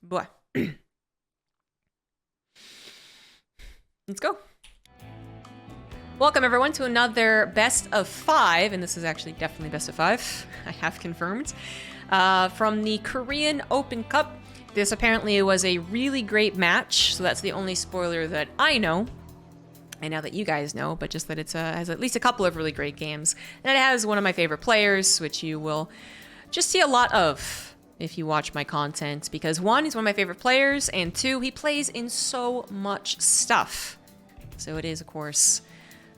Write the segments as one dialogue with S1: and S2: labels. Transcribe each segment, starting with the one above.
S1: Boy. Let's go. Welcome, everyone, to another Best of 5, and this is actually definitely Best of 5. I have confirmed. From the Korean Open Cup. This apparently was a really great match, so that's the only spoiler that I know. And now that you guys know, but just that it has at least a couple of really great games. And it has one of my favorite players, which you will just see a lot of if you watch my content. Because one, he's one of my favorite players, and two, he plays in so much stuff. So it is, of course,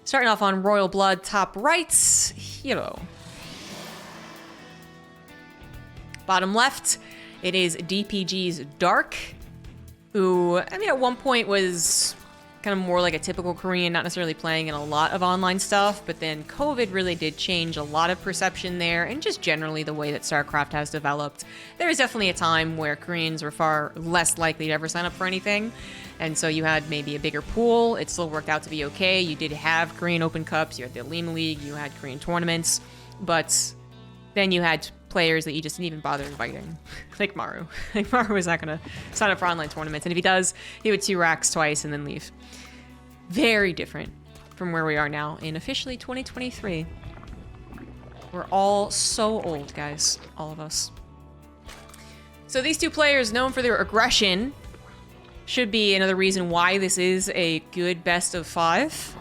S1: starting off on Royal Blood, top right, herO. Bottom left, it is DPG's Dark, who, I mean, at one point was kind of more like a typical Korean, not necessarily playing in a lot of online stuff, but then COVID really did change a lot of perception there, and just generally the way that StarCraft has developed. There was definitely a time where Koreans were far less likely to ever sign up for anything, and so you had maybe a bigger pool. It still worked out to be okay. You did have Korean Open Cups, you had the Lima League, you had Korean tournaments, but then you had players that you just didn't even bother inviting, like herO. Like herO was not going to sign up for online tournaments, and if he does, he would 2 racks twice and then leave. Very different from where we are now in officially 2023. We're all so old, guys, all of us. So these two players, known for their aggression, should be another reason why this is a good best of 5.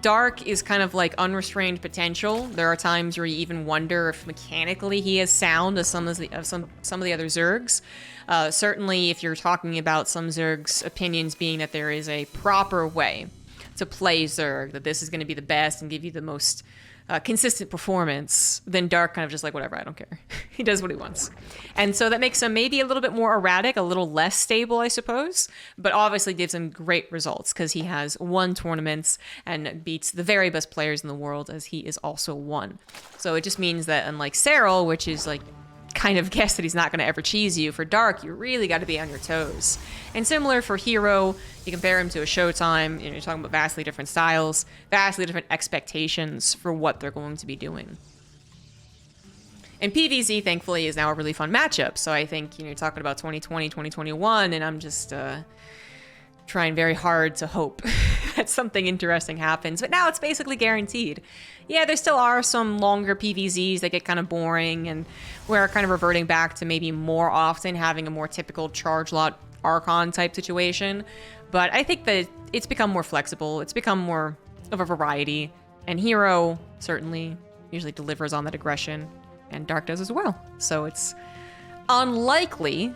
S1: Dark is kind of like unrestrained potential. There are times where you even wonder if mechanically he is sound as some of the other Zergs. Certainly, if you're talking about some Zergs' opinions being that there is a proper way to play Zerg, that this is going to be the best and give you the most consistent performance, then Dark kind of just like, whatever, I don't care. He does what he wants. And so that makes him maybe a little bit more erratic, a little less stable, I suppose, but obviously gives him great results because he has won tournaments and beats the very best players in the world, as he is also one. So it just means that unlike cerO, which is like kind of guess that he's not going to ever cheese you, for Dark, you really got to be on your toes. And similar for herO, you compare him to a Showtime, you're talking about vastly different styles, vastly different expectations for what they're going to be doing. And PvZ, thankfully, is now a really fun matchup. So I think, you're talking about 2020, 2021, and I'm just trying very hard to hope that something interesting happens. But now it's basically guaranteed. Yeah, there still are some longer PvZs that get kind of boring, and we're kind of reverting back to maybe more often having a more typical charge lot Archon type situation. But I think that it's become more flexible. It's become more of a variety. And herO certainly usually delivers on that aggression, and Dark does as well. So it's unlikely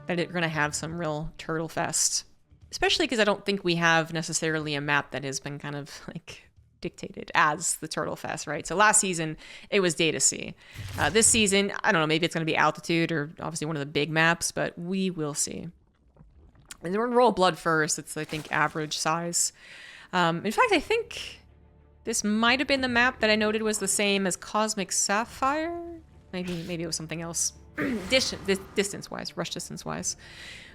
S1: that it's going to have some real turtle fest. Especially because I don't think we have necessarily a map that has been kind of like dictated as the Turtle Fest, right? So last season, it was Data Sea. This season, I don't know, maybe it's going to be Altitude or obviously one of the big maps, but we will see. And we're going to roll Blood first. It's, I think, average size. In fact, I think this might have been the map that I noted was the same as Cosmic Sapphire. Maybe it was something else. Distance-wise, rush distance-wise.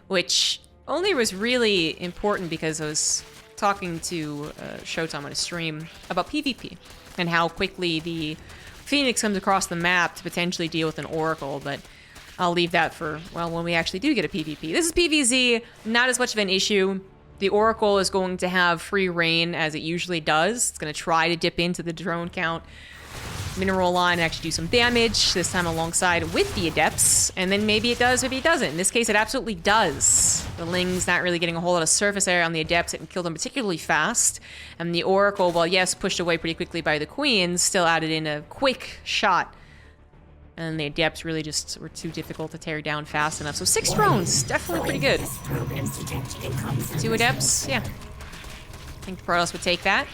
S1: Which only was really important because I was talking to Showtime on a stream about PvP and how quickly the Phoenix comes across the map to potentially deal with an Oracle, but I'll leave that for, well, when we actually do get a PvP. This is PvZ, not as much of an issue. The Oracle is going to have free reign as it usually does. It's going to try to dip into the drone count, mineral line, and actually do some damage, this time alongside with the Adepts, and then maybe it does, maybe it doesn't. In this case, it absolutely does. The Ling's not really getting a whole lot of surface area on the Adepts. It killed them particularly fast, and the Oracle, while yes, pushed away pretty quickly by the Queens, still added in a quick shot, and the Adepts really just were too difficult to tear down fast enough. So 6 drones, definitely pretty good. 2 Adepts, yeah. I think Protoss would take that.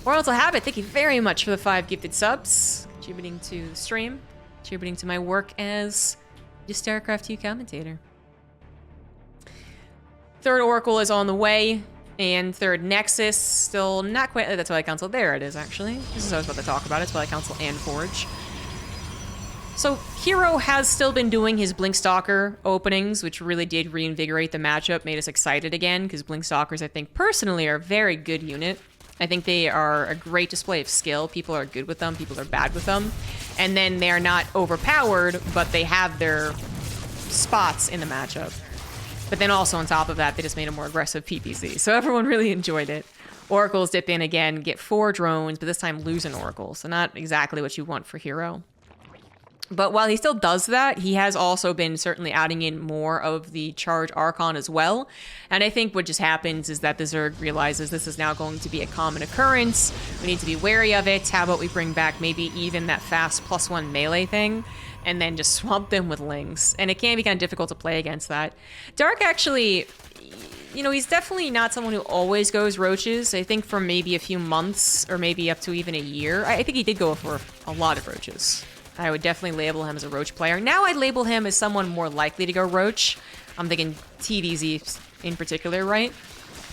S1: Worlds will have it. Thank you very much for the 5 gifted subs. Contributing to the stream. Contributing to my work as the StarCraft 2 commentator. 3rd Oracle is on the way. And 3rd Nexus, still not quite. That's why I Council. There it is, actually. This is what I was about to talk about. It's why I Council and Forge. So herO has still been doing his Blinkstalker openings, which really did reinvigorate the matchup, made us excited again, because Blinkstalkers, I think, personally, are a very good unit. I think they are a great display of skill. People are good with them, people are bad with them. And then they are not overpowered, but they have their spots in the matchup. But then also on top of that, they just made a more aggressive PvZ. So everyone really enjoyed it. Oracles dip in again, get 4 drones, but this time lose an Oracle. So not exactly what you want for herO. But while he still does that, he has also been certainly adding in more of the charge Archon as well. And I think what just happens is that the Zerg realizes this is now going to be a common occurrence. We need to be wary of it. How about we bring back maybe even that fast +1 melee thing and then just swamp them with Lings. And it can be kind of difficult to play against that. Dark actually, you know, he's definitely not someone who always goes roaches. I think for maybe a few months or maybe up to even a year. I think he did go for a lot of roaches. I would definitely label him as a roach player. Now I'd label him as someone more likely to go roach. I'm thinking TVZ in particular, right?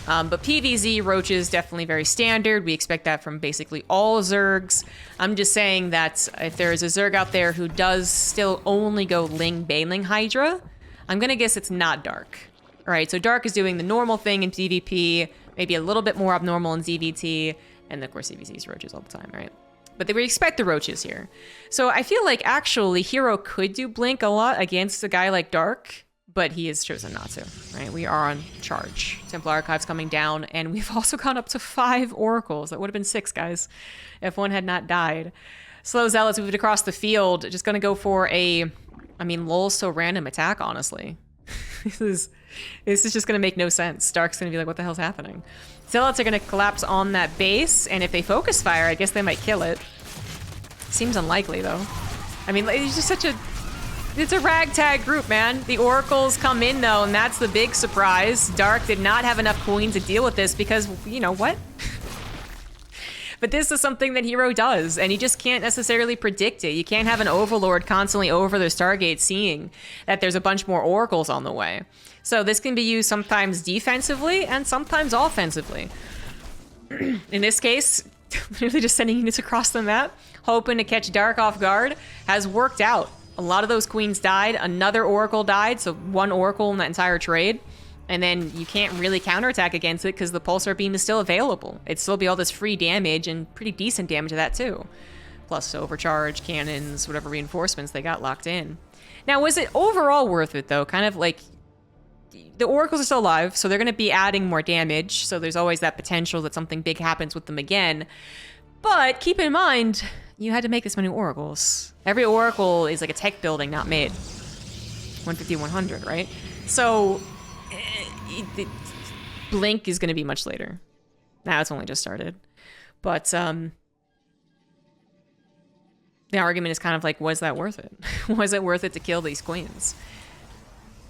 S1: But PVZ roach is definitely very standard. We expect that from basically all Zergs. I'm just saying that if there's a Zerg out there who does still only go Ling, Baneling, Hydra, I'm gonna guess it's not Dark. All right, so Dark is doing the normal thing in PvP, maybe a little bit more abnormal in ZVT, and of course CVZ is roaches all the time, right? But we expect the roaches here. So I feel like actually herO could do Blink a lot against a guy like Dark, but he has chosen not to, right? We are on charge. Templar Archive's coming down, and we've also gone up to 5 Oracles. That would have been 6, guys, if one had not died. Slow Zealots moved across the field. Just gonna go for a, I mean, lol, so random attack, honestly. This is just gonna make no sense. Dark's gonna be like, what the hell's happening? Zealots are gonna collapse on that base, and if they focus fire, I guess they might kill it. Seems unlikely, though. I mean, it's just such a... It's a ragtag group, man. The Oracles come in, though, and that's the big surprise. Dark did not have enough Queen to deal with this because, you know, what? But this is something that herO does, and you just can't necessarily predict it. You can't have an Overlord constantly over their Stargate seeing that there's a bunch more Oracles on the way. So this can be used sometimes defensively and sometimes offensively. In this case, really just sending units across the map, hoping to catch Dark off guard, has worked out. A lot of those Queens died, another Oracle died, so 1 Oracle in that entire trade. And then you can't really counterattack against it because the Pulsar Beam is still available. It'd still be all this free damage and pretty decent damage of that too. Plus overcharge, cannons, whatever reinforcements they got locked in. Now, was it overall worth it though? Kind of like, the Oracles are still alive, so they're going to be adding more damage. So there's always that potential that something big happens with them again. But keep in mind, you had to make this many Oracles. Every Oracle is like a tech building not made. 150, 100, right? So Blink is going to be much later. Now it's only just started. But the argument is kind of like, was that worth it? Was it worth it to kill these Queens?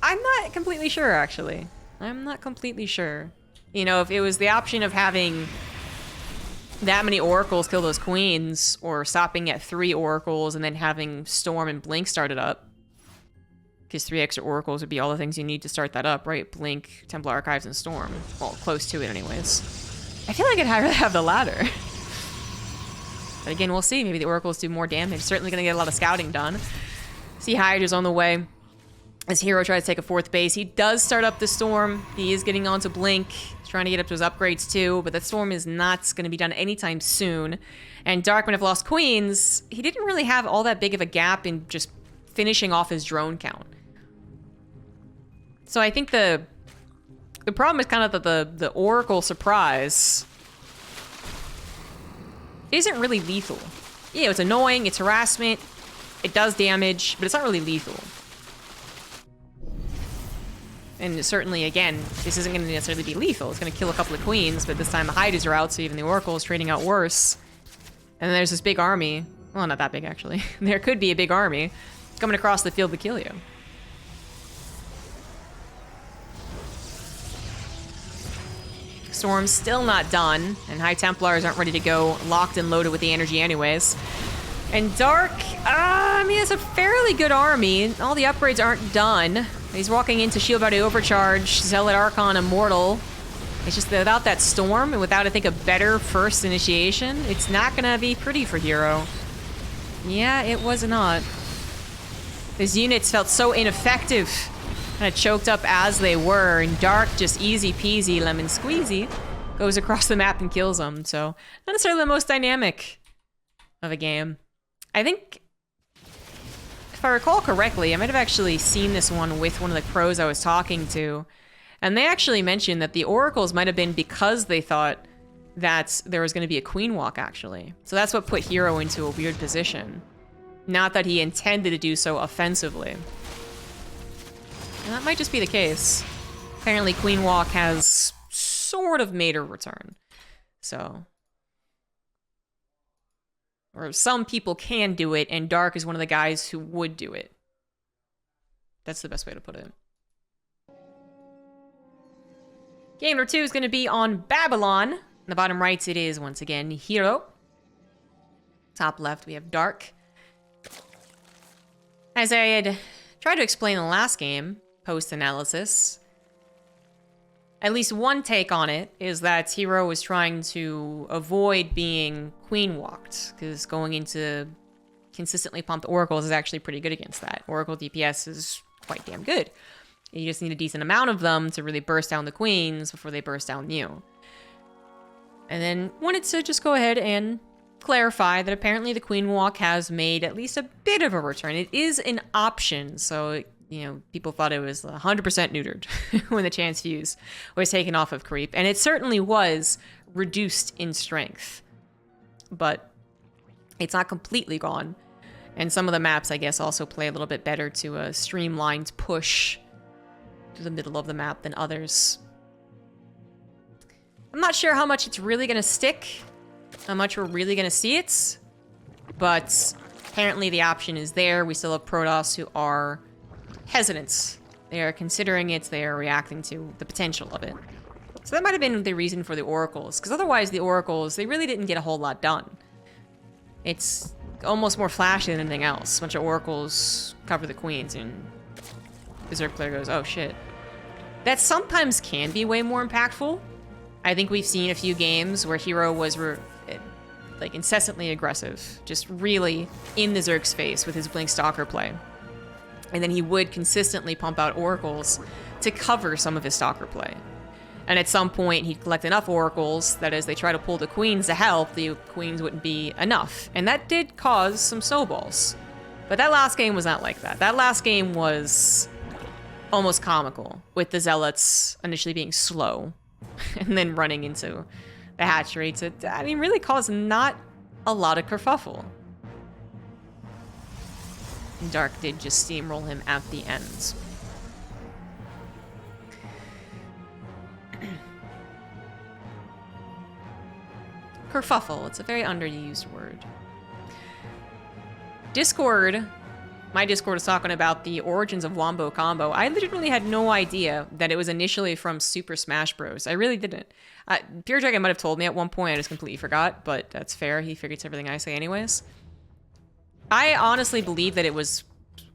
S1: I'm not completely sure, actually. I'm not completely sure. You know, if it was the option of having that many Oracles kill those Queens, or stopping at 3 Oracles and then having Storm and Blink started up, because 3 extra Oracles would be all the things you need to start that up, right? Blink, Templar Archives, and Storm. Well, close to it anyways. I feel like I'd rather have the latter. But again, we'll see. Maybe the Oracles do more damage. Certainly gonna get a lot of scouting done. See Hydra's on the way. As herO tries to take a 4th base, he does start up the Storm. He is getting onto Blink. He's trying to get up to his upgrades too, but that Storm is not going to be done anytime soon. And Dark might have lost Queens. He didn't really have all that big of a gap in just finishing off his drone count. So I think the problem is kind of that the Oracle surprise isn't really lethal. Yeah, it's annoying, it's harassment, it does damage, but it's not really lethal. And certainly, again, this isn't going to necessarily be lethal. It's going to kill a couple of Queens, but this time the Hydras are out, so even the Oracle is trading out worse. And then there's this big army. Well, not that big, actually. There could be a big army coming across the field to kill you. Storm's still not done, and High Templars aren't ready to go, locked and loaded with the energy anyways. And Dark, I mean, it's a fairly good army. All the upgrades aren't done. He's walking into Shield Body Overcharge, Zealot Archon, Immortal. It's just that without that Storm, and without, I think, a better first initiation, it's not gonna be pretty for herO. Yeah, it was not. His units felt so ineffective. Kind of choked up as they were, and Dark just easy peasy lemon squeezy goes across the map and kills them. So not necessarily the most dynamic of a game. I think if I recall correctly, I might have actually seen this one with one of the crows I was talking to. And they actually mentioned that the oracles might have been because they thought that there was going to be a queen walk, actually. So that's what put herO into a weird position. Not that he intended to do so offensively. And that might just be the case. Apparently queen walk has sort of made her return. So... or some people can do it, and Dark is one of the guys who would do it. That's the best way to put it. Game number 2 is going to be on Babylon. In the bottom right, it is, once again, herO. Top left, we have Dark. As I had tried to explain in the last game, post-analysis, at least one take on it is that herO was trying to avoid being queen walked, because going into consistently pumped oracles is actually pretty good against that. Oracle DPS is quite damn good. You just need a decent amount of them to really burst down the queens before they burst down you. And then wanted to just go ahead and clarify that apparently the queen walk has made at least a bit of a return. It is an option, so you know, people thought it was 100% neutered when the chance fuse was taken off of creep. And it certainly was reduced in strength. But it's not completely gone. And some of the maps, I guess, also play a little bit better to a streamlined push to the middle of the map than others. I'm not sure how much it's really going to stick, how much we're really going to see it. But apparently the option is there. We still have Protoss who are hesitant. They are considering it, they are reacting to the potential of it. So that might have been the reason for the oracles, because otherwise the oracles, they really didn't get a whole lot done. It's almost more flashy than anything else. A bunch of oracles cover the queens, and Berserk player goes, oh shit. That sometimes can be way more impactful. I think we've seen a few games where herO was like incessantly aggressive, just really in the Zerg's face with his Blink Stalker play. And then he would consistently pump out oracles to cover some of his stalker play. And at some point, he'd collect enough oracles that as they try to pull the queens to help, the queens wouldn't be enough. And that did cause some snowballs. But that last game was not like that. That last game was almost comical, with the Zealots initially being slow and then running into the hatchery to, I mean, really caused not a lot of kerfuffle. Dark did just steamroll him at the end. Kerfuffle, it's a very underused word. Discord, my Discord is talking about the origins of Wombo Combo. I literally had no idea that it was initially from Super Smash Bros. I really didn't. Pure Dragon might have told me at one point, I just completely forgot, but that's fair. He forgets everything I say anyways. I honestly believe that it was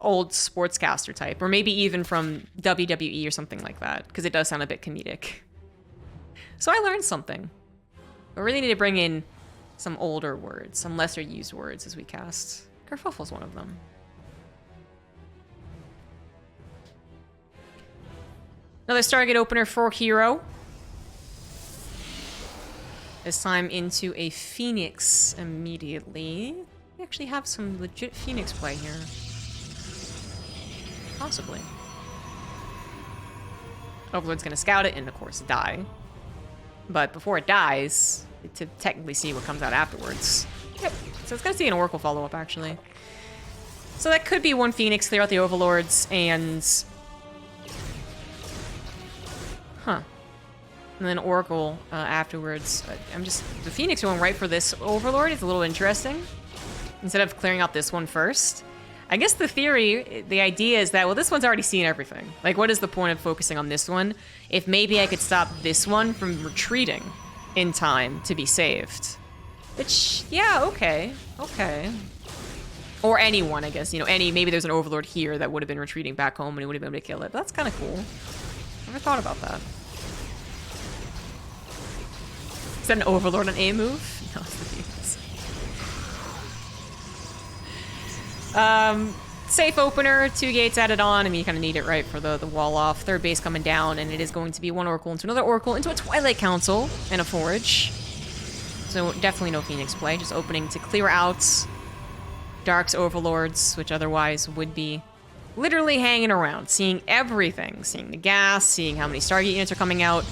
S1: old sportscaster type, or maybe even from WWE or something like that, because it does sound a bit comedic. So I learned something. We really need to bring in some older words, some lesser used words as we cast. Kerfuffle's one of them. Another Stargate opener for herO. This time into a Phoenix immediately. We actually have some legit Phoenix play here. Possibly. Overlord's gonna scout it and, of course, die. But before it dies, to technically see what comes out afterwards. Yep. So it's gonna see an Oracle follow-up, actually. So that could be one Phoenix, clear out the Overlords, and... huh. And then Oracle afterwards. The Phoenix going right for this Overlord is a little interesting. Instead of clearing out this one first. I guess the theory, the idea is that, well, this one's already seen everything. Like, what is the point of focusing on this one if maybe I could stop this one from retreating in time to be saved? Which, yeah, okay. Or anyone, I guess. You know, maybe there's an Overlord here that would have been retreating back home and he would have been able to kill it. But that's kind of cool. Never thought about that. Is that an Overlord on A move? No, it's the Phoenix. Safe opener, 2 gates added on. I mean, you kind of need it, right, for the wall off. Third base coming down, and it is going to be one Oracle into another Oracle, into a Twilight Council, and a Forge. So definitely no Phoenix play, just opening to clear out Dark's overlords, which otherwise would be literally hanging around, seeing everything, seeing the gas, seeing how many Stargate units are coming out.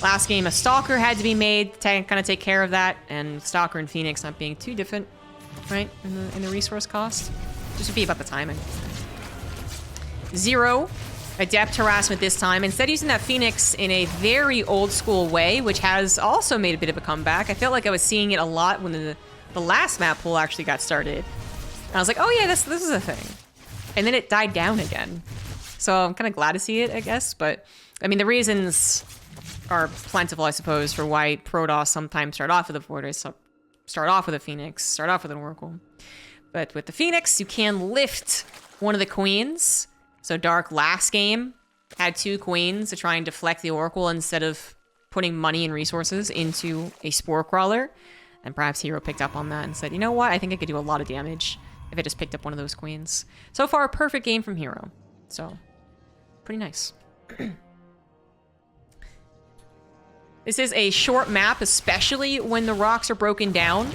S1: Last game, a Stalker had to be made to kind of take care of that, and Stalker and Phoenix not being too different, right, in the resource cost. Just would be about the timing. ZeRO, adept harassment this time. Instead using that Phoenix in a very old school way, which has also made a bit of a comeback. I felt like I was seeing it a lot when the last map pool actually got started. And I was like, oh yeah, this is a thing. And then it died down again. So I'm kind of glad to see it, I guess. But, I mean, the reasons are plentiful, I suppose, for why Protoss sometimes start off with a Fortress, start off with a Phoenix, start off with an Oracle. But with the Phoenix, you can lift one of the Queens. So Dark last game had 2 Queens to try and deflect the Oracle instead of putting money and resources into a Spore Crawler. And perhaps herO picked up on that and said, you know what, I think I could do a lot of damage if I just picked up one of those Queens. So far, a perfect game from herO. So, pretty nice. This is a short map, especially when the rocks are broken down.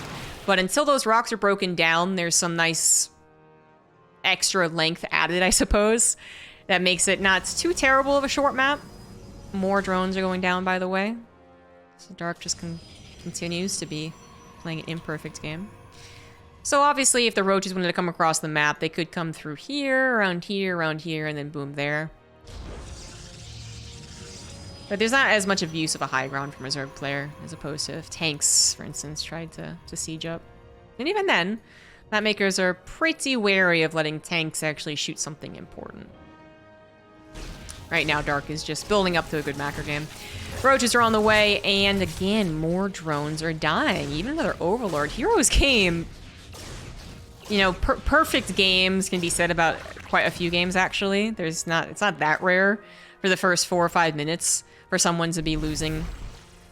S1: But until those rocks are broken down, there's some nice extra length added, I suppose. That makes it not too terrible of a short map. More drones are going down, by the way. So Dark just continues to be playing an imperfect game. So obviously, if the roaches wanted to come across the map, they could come through here, around here, and then boom, there. But there's not as much of use of a high ground from a Zerg player, as opposed to if tanks, for instance, tried to siege up. And even then, mapmakers are pretty wary of letting tanks actually shoot something important. Right now, Dark is just building up to a good macro game. Roaches are on the way, and again, more drones are dying. Even another Overlord. herO's game, you know, perfect games can be said about quite a few games, actually. It's not that rare for the first 4 or 5 minutes for someone to be losing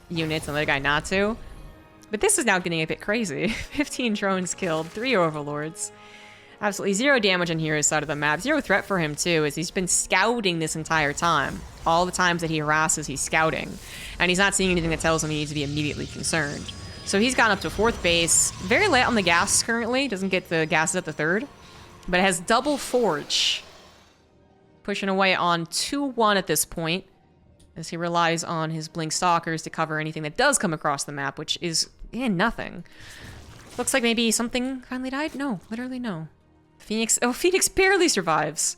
S1: units and the other guy not to. But this is now getting a bit crazy. 15 drones killed, 3 Overlords. Absolutely 0 damage on hero's side of the map. 0 threat for him, too, as he's been scouting this entire time. All the times that he harasses, he's scouting. And he's not seeing anything that tells him he needs to be immediately concerned. So he's gone up to 4th base. Very light on the gas currently. Doesn't get the gases at the 3rd. But it has double Forge. Pushing away on 2-1 at this point, as he relies on his Blink Stalkers to cover anything that does come across the map, which is, nothing. Looks like maybe something finally died? No, literally no. Phoenix barely survives.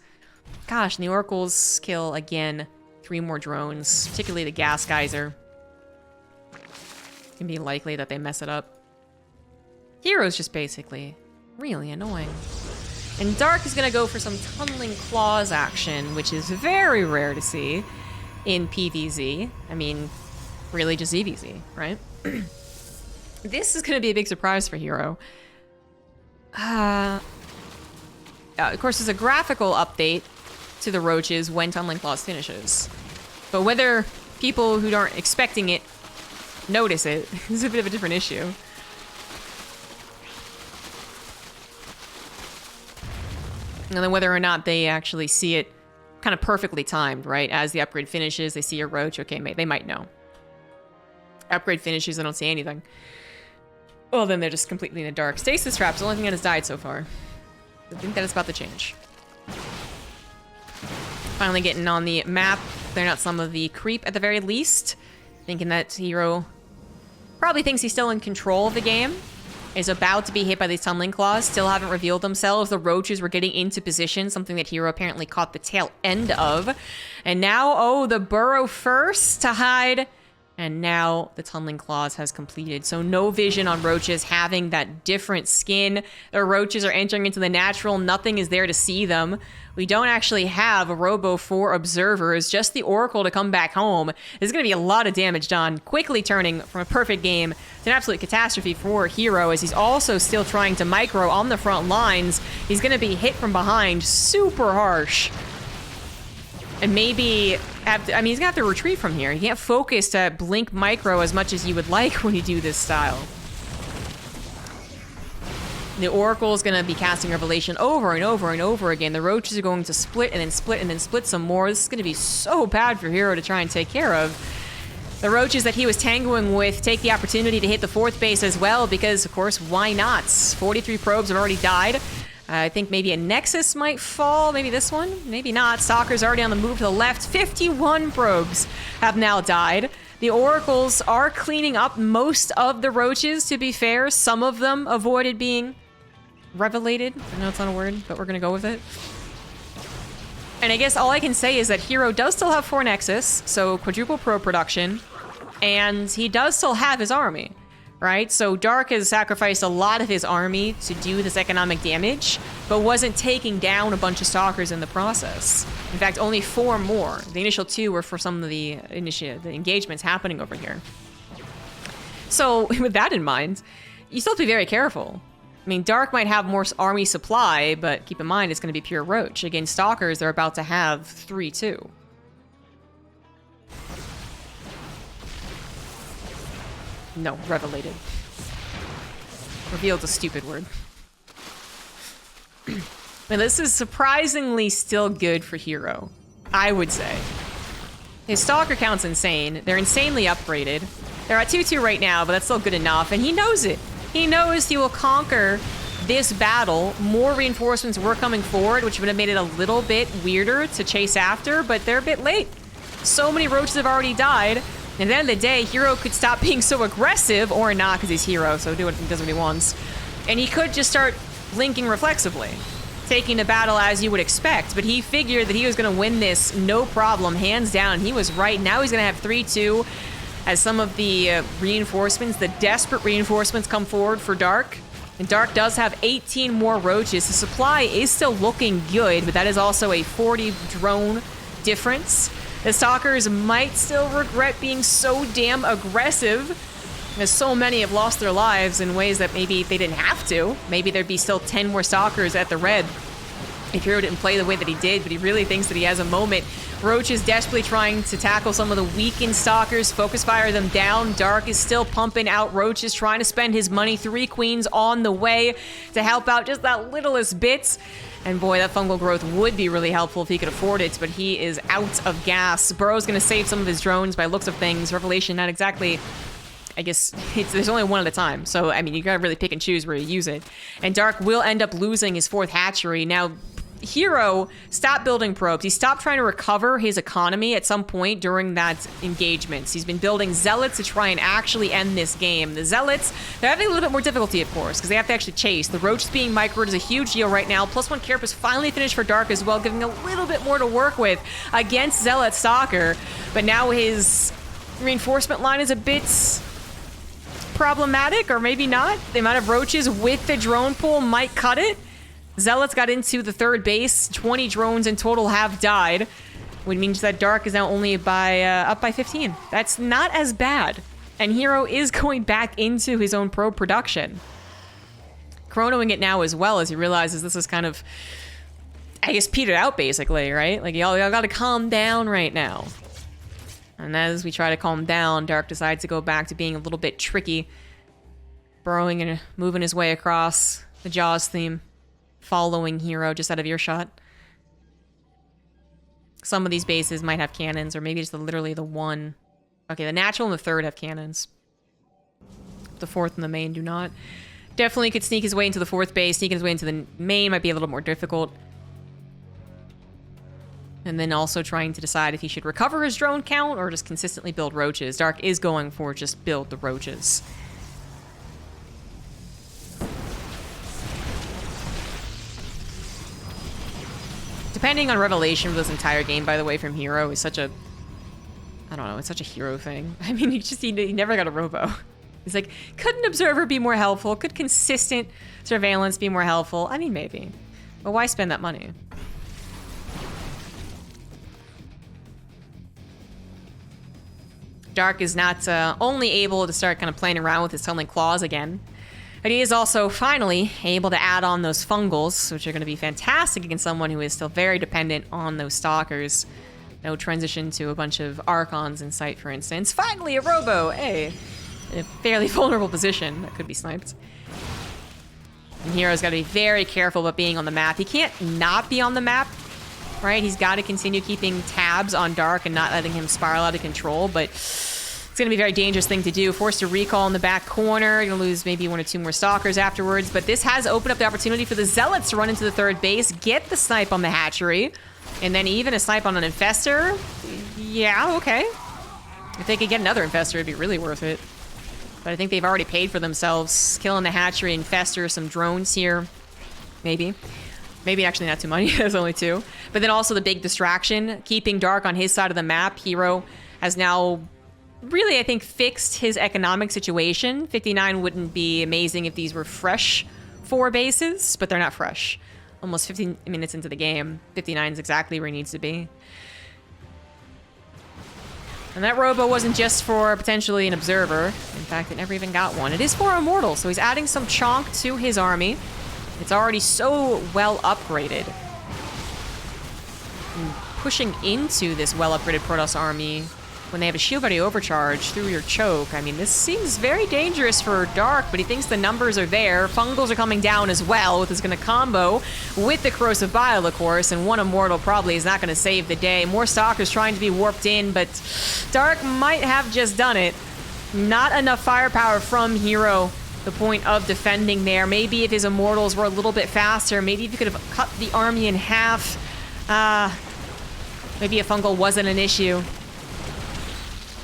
S1: Gosh, and the Oracles kill, again, 3 more drones, particularly the Gas Geyser. It's gonna be likely that they mess it up. herO's just basically really annoying. And Dark is gonna go for some Tunneling Claws action, which is very rare to see in PvZ. I mean, really just ZvZ, right? This is gonna be a big surprise for herO. Of course, there's a graphical update to the roaches when Tunneling Claws finishes. But whether people who aren't expecting it notice it is a bit of a different issue. And then whether or not they actually see it kind of perfectly timed, right? As the upgrade finishes, they see a roach, okay, they might know. Upgrade finishes, they don't see anything. Well, then they're just completely in the dark. Stasis Trap's the only thing that has died so far. I think that is about to change. Finally getting on the map. Clearing out some of the creep at the very least. Thinking that herO probably thinks he's still in control of the game. Is about to be hit by these Tunneling Claws. Still haven't revealed themselves. The roaches were getting into position. Something that herO apparently caught the tail end of. And now, oh, the burrow first to hide. And now the Tunneling Claws has completed. So no vision on roaches having that different skin. The roaches are entering into the natural. Nothing is there to see them. We don't actually have a Robo for observers, just the Oracle to come back home. There's going to be a lot of damage done. Quickly turning from a perfect game to an absolute catastrophe for herO, as he's also still trying to micro on the front lines. He's going to be hit from behind super harsh. And maybe he's gonna have to retreat from here. He can't focus to blink micro as much as you would like when you do this style. The Oracle is gonna be casting Revelation over and over and over again. The roaches are going to split and then split and then split some more. This is gonna be so bad for herO to try and take care of. The roaches that he was tangoing with take the opportunity to hit the 4th base as well, because of course, why not? 43 probes have already died. I think maybe a Nexus might fall. Maybe this one? Maybe not. Stalker's already on the move to the left. 51 probes have now died. The Oracles are cleaning up most of the roaches, to be fair. Some of them avoided being revelated. I know it's not a word, but we're going to go with it. And I guess all I can say is that herO does still have 4 Nexus, so quadruple probe production, and he does still have his army. Right? So Dark has sacrificed a lot of his army to do this economic damage, but wasn't taking down a bunch of stalkers in the process. In fact, only 4 more. The initial 2 were for some of the engagements happening over here. So with that in mind, you still have to be very careful. I mean, Dark might have more army supply, but keep in mind it's going to be pure roach. Against stalkers, they're about to have 3 too. No, revelated. Revealed's a stupid word. And this is surprisingly still good for herO, I would say. His stalker count's insane. They're insanely upgraded. They're at 2-2 right now, but that's still good enough, and he knows it. He knows he will conquer this battle. More reinforcements were coming forward, which would have made it a little bit weirder to chase after, but they're a bit late. So many roaches have already died. At the end of the day, herO could stop being so aggressive, or not, because he's herO, so does what he wants. And he could just start blinking reflexively, taking the battle as you would expect. But he figured that he was going to win this no problem, hands down. He was right. Now he's going to have 3-2 as some of the reinforcements, the desperate reinforcements, come forward for Dark. And Dark does have 18 more roaches. The supply is still looking good, but that is also a 40 drone difference. The stalkers might still regret being so damn aggressive, as so many have lost their lives in ways that maybe they didn't have to. Maybe there'd be still 10 more stalkers at the red if herO didn't play the way that he did, but he really thinks that he has a moment. Roach is desperately trying to tackle some of the weakened stalkers, focus fire them down. Dark is still pumping out roaches, trying to spend his money. 3 queens on the way to help out just that littlest bit. And boy, that fungal growth would be really helpful if he could afford it, but he is out of gas. Burrow's going to save some of his drones by looks of things. Revelation, not exactly... I guess there's only one at a time. So, I mean, you gotta really pick and choose where you use it. And Dark will end up losing his 4th hatchery. Now, herO stopped building probes. He stopped trying to recover his economy at some point during that engagement. He's been building zealots to try and actually end this game. The zealots, they're having a little bit more difficulty, of course, because they have to actually chase. The roach being microed is a huge deal right now. +1 carapace finally finished for Dark as well, giving a little bit more to work with against Zealot Stalker. But now his reinforcement line is a bit problematic, or maybe not. The amount of roaches with the drone pool might cut it. Zealots got into the 3rd base. 20 drones in total have died, which means that Dark is now only by up by 15. That's not as bad. And herO is going back into his own probe production. Chronoing it now as well, as he realizes this is kind of, I guess, petered out basically, right? Like, y'all gotta calm down right now. And as we try to calm down, Dark decides to go back to being a little bit tricky. Burrowing and moving his way across the Jaws theme. Following herO just out of earshot. Some of these bases might have cannons, or maybe just literally the one. Okay, the natural and the 3rd have cannons. The 4th and the main do not. Definitely could sneak his way into the 4th base. Sneaking his way into the main might be a little more difficult. And then also trying to decide if he should recover his drone count or just consistently build roaches. Dark is going for just build the roaches. Depending on Revelation for this entire game, by the way, from herO is such a... I don't know, it's such a herO thing. I mean, he never got a robo. He's like, couldn't Observer be more helpful? Could consistent surveillance be more helpful? I mean, maybe. But why spend that money? Dark is not only able to start kind of playing around with his tunneling claws again, but he is also finally able to add on those fungals, which are going to be fantastic against someone who is still very dependent on those stalkers. No transition to a bunch of Archons in sight, for instance. Finally, a robo! Hey! In a fairly vulnerable position that could be sniped. And herO's got to be very careful about being on the map. He can't not be on the map, right? He's got to continue keeping tabs on Dark and not letting him spiral out of control, but It's going to be a very dangerous thing to do. Forced to recall in the back corner. You're going to lose maybe 1 or 2 more stalkers afterwards. But this has opened up the opportunity for the Zealots to run into the third base, get the snipe on the hatchery, and then even a snipe on an infestor. Yeah, okay. If they could get another infestor, it'd be really worth it. But I think they've already paid for themselves. Killing the hatchery, infestor, some drones here. Maybe. Maybe actually not too many. There's only 2. But then also the big distraction. Keeping Dark on his side of the map. herO has now really, I think, fixed his economic situation. 59 wouldn't be amazing if these were fresh 4 bases, but they're not fresh. Almost 15 minutes into the game, 59 is exactly where he needs to be. And that robo wasn't just for potentially an observer. In fact, it never even got one. It is for Immortal, so he's adding some chonk to his army. It's already so well upgraded. And pushing into this well-upgraded Protoss army when they have a shield ready overcharge through your choke. I mean, this seems very dangerous for Dark, but he thinks the numbers are there. Fungals are coming down as well, which is going to combo with the Corrosive Bile, of course, and one Immortal probably is not going to save the day. More Stalkers trying to be warped in, but Dark might have just done it. Not enough firepower from herO. The point of defending there. Maybe if his Immortals were a little bit faster, maybe if you could have cut the army in half. Maybe a Fungal wasn't an issue.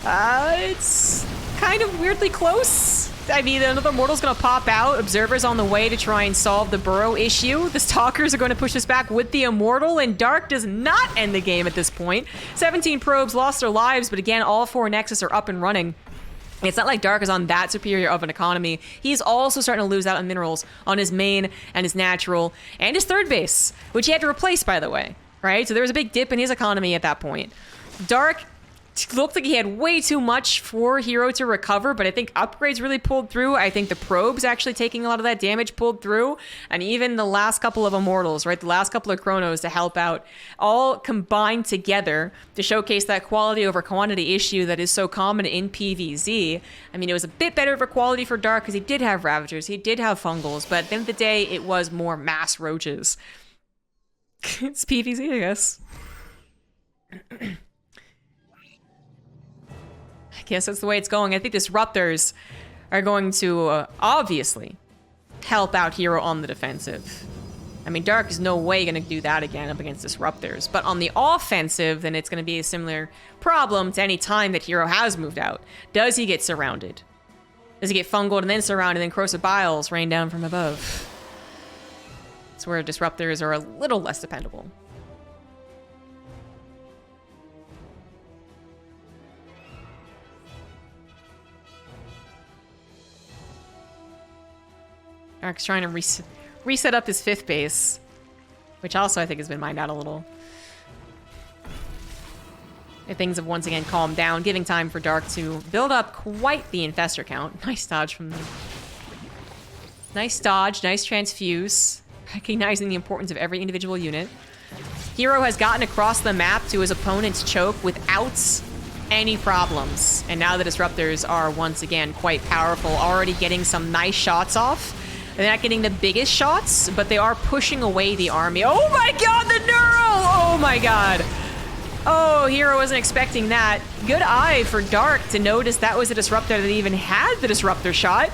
S1: It's kind of weirdly close. I mean, another Mortal's gonna pop out. Observer's on the way to try and solve the burrow issue. The Stalkers are going to push us back with the Immortal, and Dark does not end the game at this point. 17 probes lost their lives, but again, all 4 Nexus are up and running. It's not like Dark is on that superior of an economy. He's also starting to lose out on minerals on his main and his natural and his third base, which he had to replace, by the way, right? So there was a big dip in his economy at that point. Dark looked like he had way too much for herO to recover, but I think upgrades really pulled through. I think the probes actually taking a lot of that damage pulled through, and even the last couple of Immortals, right? The last couple of Chronos to help out, all combined together to showcase that quality over quantity issue that is so common in PvZ. I mean, it was a bit better for quality for Dark because he did have Ravagers, he did have Fungals, but at the end of the day, it was more mass roaches. It's PvZ, I guess. I guess that's the way it's going. I think Disruptors are going to obviously help out herO on the defensive. I mean, Dark is no way going to do that again up against Disruptors. But on the offensive, then it's going to be a similar problem to any time that herO has moved out. Does he get surrounded? Does he get fungled and then surrounded and Corrosive Biles rain down from above? That's where Disruptors are a little less dependable. Dark's trying to reset up his 5th base, which also I think has been mined out a little. And things have once again calmed down, giving time for Dark to build up quite the infestor count. Nice dodge from them. Nice dodge, nice transfuse, recognizing the importance of every individual unit. herO has gotten across the map to his opponent's choke without any problems. And now the Disruptors are once again quite powerful, already getting some nice shots off. They're not getting the biggest shots, but they are pushing away the army. Oh my god, the neural! Oh my god. Oh, herO wasn't expecting that. Good eye for Dark to notice that was a Disruptor that even had the Disruptor shot.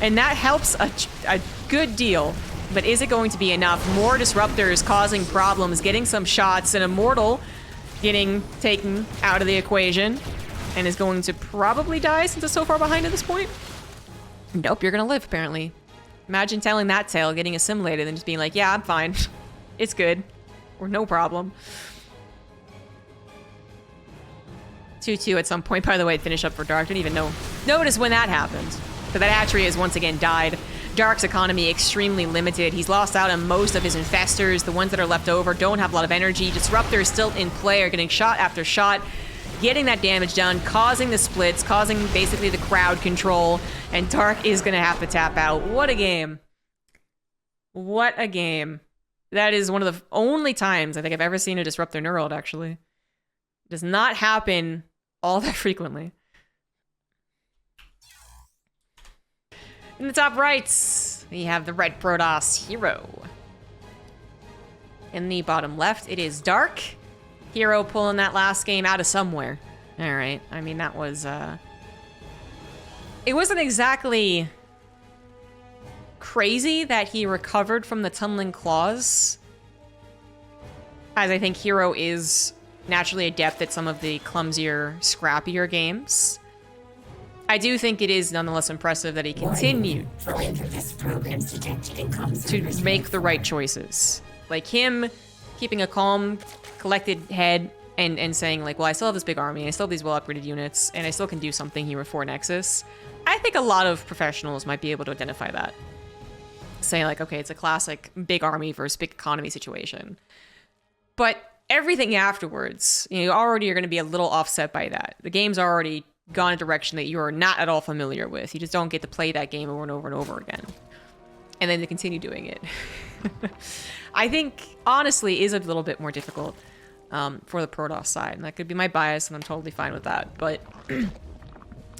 S1: And that helps a good deal. But is it going to be enough? More Disruptors causing problems, getting some shots, and Immortal getting taken out of the equation. And is going to probably die since it's so far behind at this point. Nope, you're gonna live, apparently. Imagine telling that tale, getting assimilated, and just being like, yeah, I'm fine. It's good. Or no problem. 2-2 at some point, by the way, finish up for Dark. Didn't even notice when that happened. But that hatchery has once again died. Dark's economy extremely limited. He's lost out on most of his infestors. The ones that are left over don't have a lot of energy. Disruptors still in play are getting shot after shot, getting that damage done, causing the splits, causing basically the crowd control, and Dark is going to have to tap out. What a game. What a game. That is one of the only times I think I've ever seen a Disruptor Neuraled, actually. It does not happen all that frequently. In the top right, we have the red Protoss herO. In the bottom left, it is Dark. herO pulling that last game out of somewhere. All right. I mean, that was it wasn't exactly crazy that he recovered from the tunneling claws, as I think herO is naturally adept at some of the clumsier, scrappier games. I do think it is nonetheless impressive that he continued to make the right choices. Like him keeping a calm, collected head and saying like, well, I still have this big army, I still have these well-upgraded units, and I still can do something here with 4 Nexus. I think a lot of professionals might be able to identify that. Saying like, okay, it's a classic big army versus big economy situation. But everything afterwards, you know, already are going to be a little offset by that. The game's already gone a direction that you are not at all familiar with. You just don't get to play that game over and over and over again. And then to continue doing it. I think, honestly, is a little bit more difficult for the Protoss side. And that could be my bias, and I'm totally fine with that. But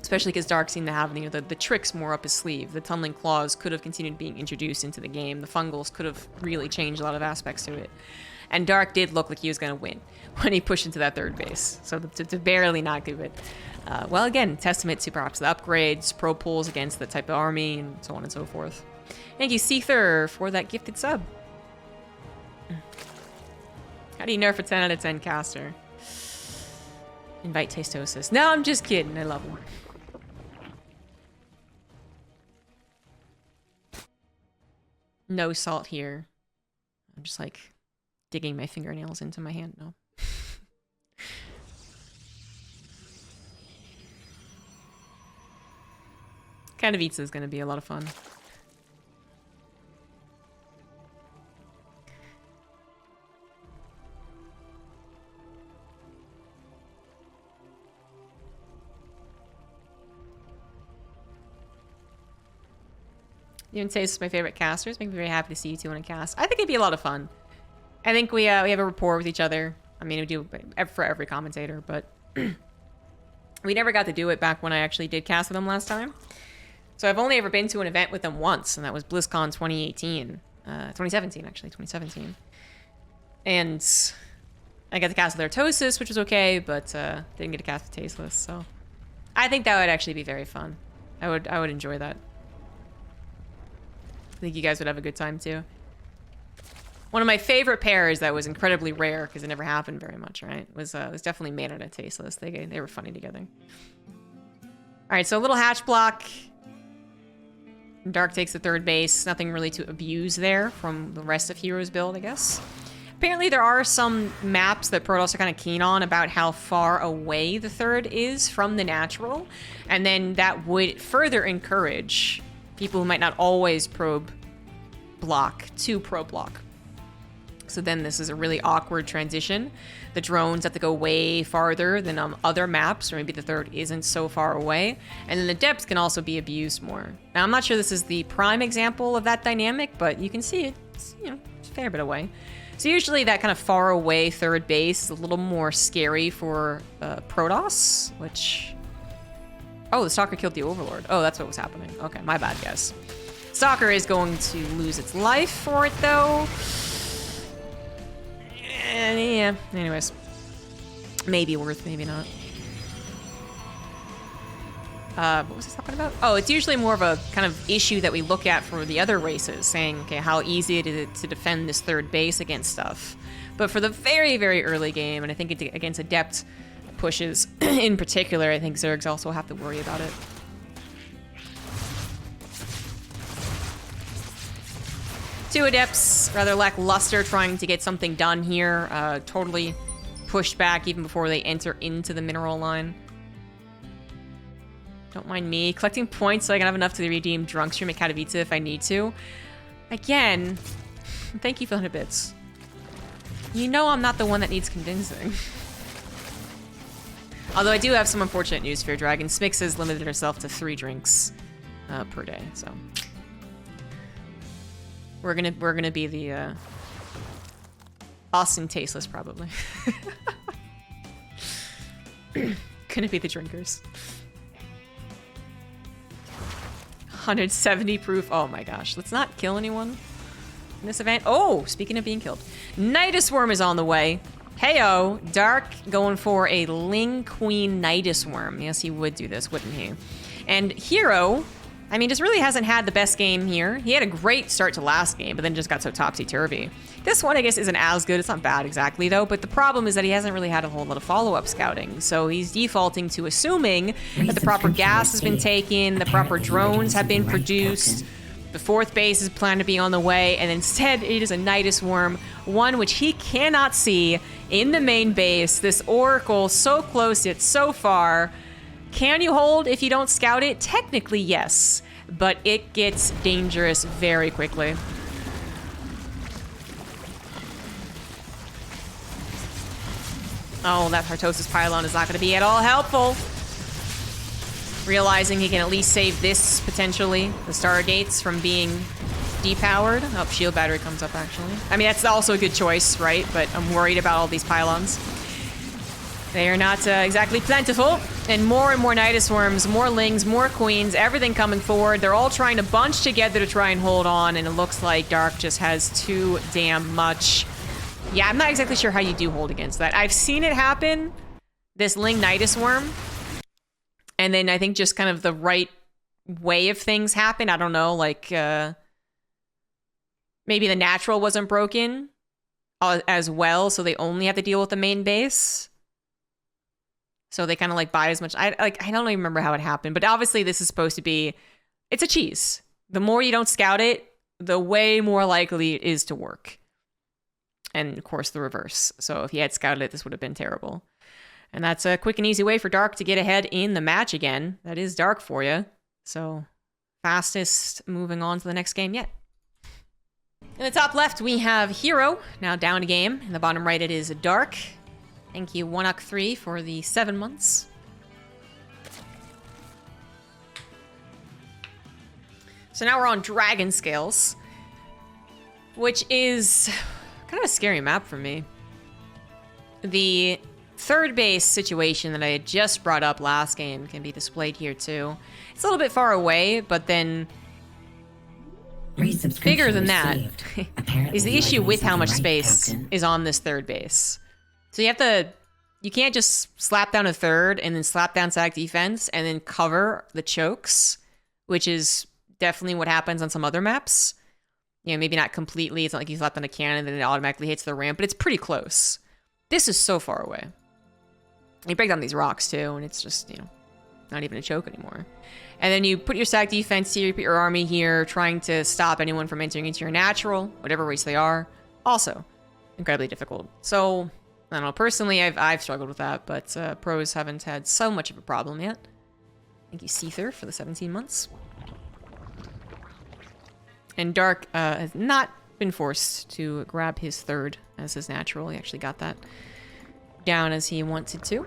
S1: especially because Dark seemed to have, you know, the tricks more up his sleeve. The tunneling claws could have continued being introduced into the game. The fungals could have really changed a lot of aspects to it. And Dark did look like he was going to win when he pushed into that 3rd base. So to barely not give it. Well, again, testament to perhaps the upgrades, pro pulls against the type of army, and so on and so forth. Thank you, Seether, for that gifted sub. How do you nerf a 10 out of 10 caster? Invite Tastosis. No, I'm just kidding. I love him. No salt here. I'm just like digging my fingernails into my hand. No. Katowice is going to be a lot of fun. You and Taste is my favorite casters. Make me very happy to see you two in a cast. I think it'd be a lot of fun. I think we have a rapport with each other. I mean, we do for every commentator, but we never got to do it back when I actually did cast with them last time. So I've only ever been to an event with them once, and that was BlizzCon 2018. 2017, actually, 2017. And I got to cast with Ertosis, which was okay, but didn't get to cast with Tasteless, so I think that would actually be very fun. I would enjoy that. I think you guys would have a good time, too. One of my favorite pairs that was incredibly rare, because it never happened very much, right, was definitely Mana and Tasteless. They were funny together. All right, so a little hatch block. Dark takes the 3rd base. Nothing really to abuse there from the rest of herO's build, I guess. Apparently there are some maps that Protoss are kind of keen on about how far away the 3rd is from the natural. And then that would further encourage people who might not always probe block to pro block. So then this is a really awkward transition. The drones have to go way farther than other maps, or maybe the 3rd isn't so far away. And then the depth can also be abused more. Now, I'm not sure this is the prime example of that dynamic, but you can see it's, you know, it's a fair bit away. So usually that kind of far away 3rd base is a little more scary for Protoss, which... Oh, the Stalker killed the Overlord. Oh, that's what was happening. Okay, my bad, guys. Stalker is going to lose its life for it, though. Yeah, anyways. Maybe worth, maybe not. What was I talking about? Oh, it's usually more of a kind of issue that we look at for the other races, saying, okay, how easy it is to defend this 3rd base against stuff. But for the very, very early game, and I think against adept pushes in particular, I think Zergs also have to worry about it. Two adepts, rather lackluster, trying to get something done here. Totally pushed back even before they enter into the mineral line. Don't mind me. Collecting points so I can have enough to redeem Drunk Stream at Katowice if I need to. Again, thank you for 100 bits. You know I'm not the one that needs convincing. Although I do have some unfortunate news for your Dragon. Smix has limited herself to 3 drinks per day, so... We're gonna be the Austin Tasteless, probably. Gonna be the drinkers. 170 proof. Oh my gosh. Let's not kill anyone in this event. Oh, speaking of being killed. Nidus Worm is on the way. Heyo, Dark going for a Ling Queen Nidus Worm. Yes, he would do this, wouldn't he? And herO, I mean, just really hasn't had the best game here. He had a great start to last game, but then just got so topsy-turvy. This one, I guess, isn't as good. It's not bad exactly, though, but the problem is that he hasn't really had a whole lot of follow-up scouting. So he's defaulting to assuming that the proper gas has been taken, the proper drones have been produced, the 4th base is planned to be on the way, and instead it is a Nidus Worm, one which he cannot see in the main base. This Oracle so close yet so far. Can you hold if you don't scout it? Technically, yes, but it gets dangerous very quickly. Oh, that Hartosis Pylon is not going to be at all helpful. Realizing he can at least save this, potentially, the Stargates from being depowered. Oh, shield battery comes up, actually. I mean, that's also a good choice, right? But I'm worried about all these pylons. They are not exactly plentiful. And more Nidus Worms, more Lings, more Queens, everything coming forward. They're all trying to bunch together to try and hold on, and it looks like Dark just has too damn much. Yeah, I'm not exactly sure how you do hold against that. I've seen it happen, this Ling Nidus Worm, and then I think just kind of the right way of things happen. I don't know, like, maybe the natural wasn't broken as well, so they only have to deal with the main base. So they kind of like buy as much. I don't even remember how it happened, but obviously this is supposed to be, it's a cheese. The more you don't scout it, the way more likely it is to work. And of course the reverse. So if he had scouted it, this would have been terrible. And that's a quick and easy way for Dark to get ahead in the match again. That is Dark for you. So fastest moving on to the next game yet. In the top left, we have herO, now down a game. In the bottom right, it is Dark. Thank you, 1-3 for the 7 months. So now we're on Dragon Scales, which is kind of a scary map for me. The 3rd base situation that I had just brought up last game can be displayed here too. It's a little bit far away, but then bigger than that is the issue with how much space is on this 3rd base. So you can't just slap down a 3rd and then slap down sack defense and then cover the chokes, which is definitely what happens on some other maps. You know, maybe not completely. It's not like you slap down a cannon and then it automatically hits the ramp, but it's pretty close. This is so far away. You break down these rocks too, and it's just, you know, not even a choke anymore. And then you put your sack defense here, you put your army here, trying to stop anyone from entering into your natural, whatever race they are. Also, incredibly difficult. So I don't know, personally, I've struggled with that, but pros haven't had so much of a problem yet. Thank you, Seether, for the 17 months. And Dark has not been forced to grab his 3rd as his natural. He actually got that down as he wanted to.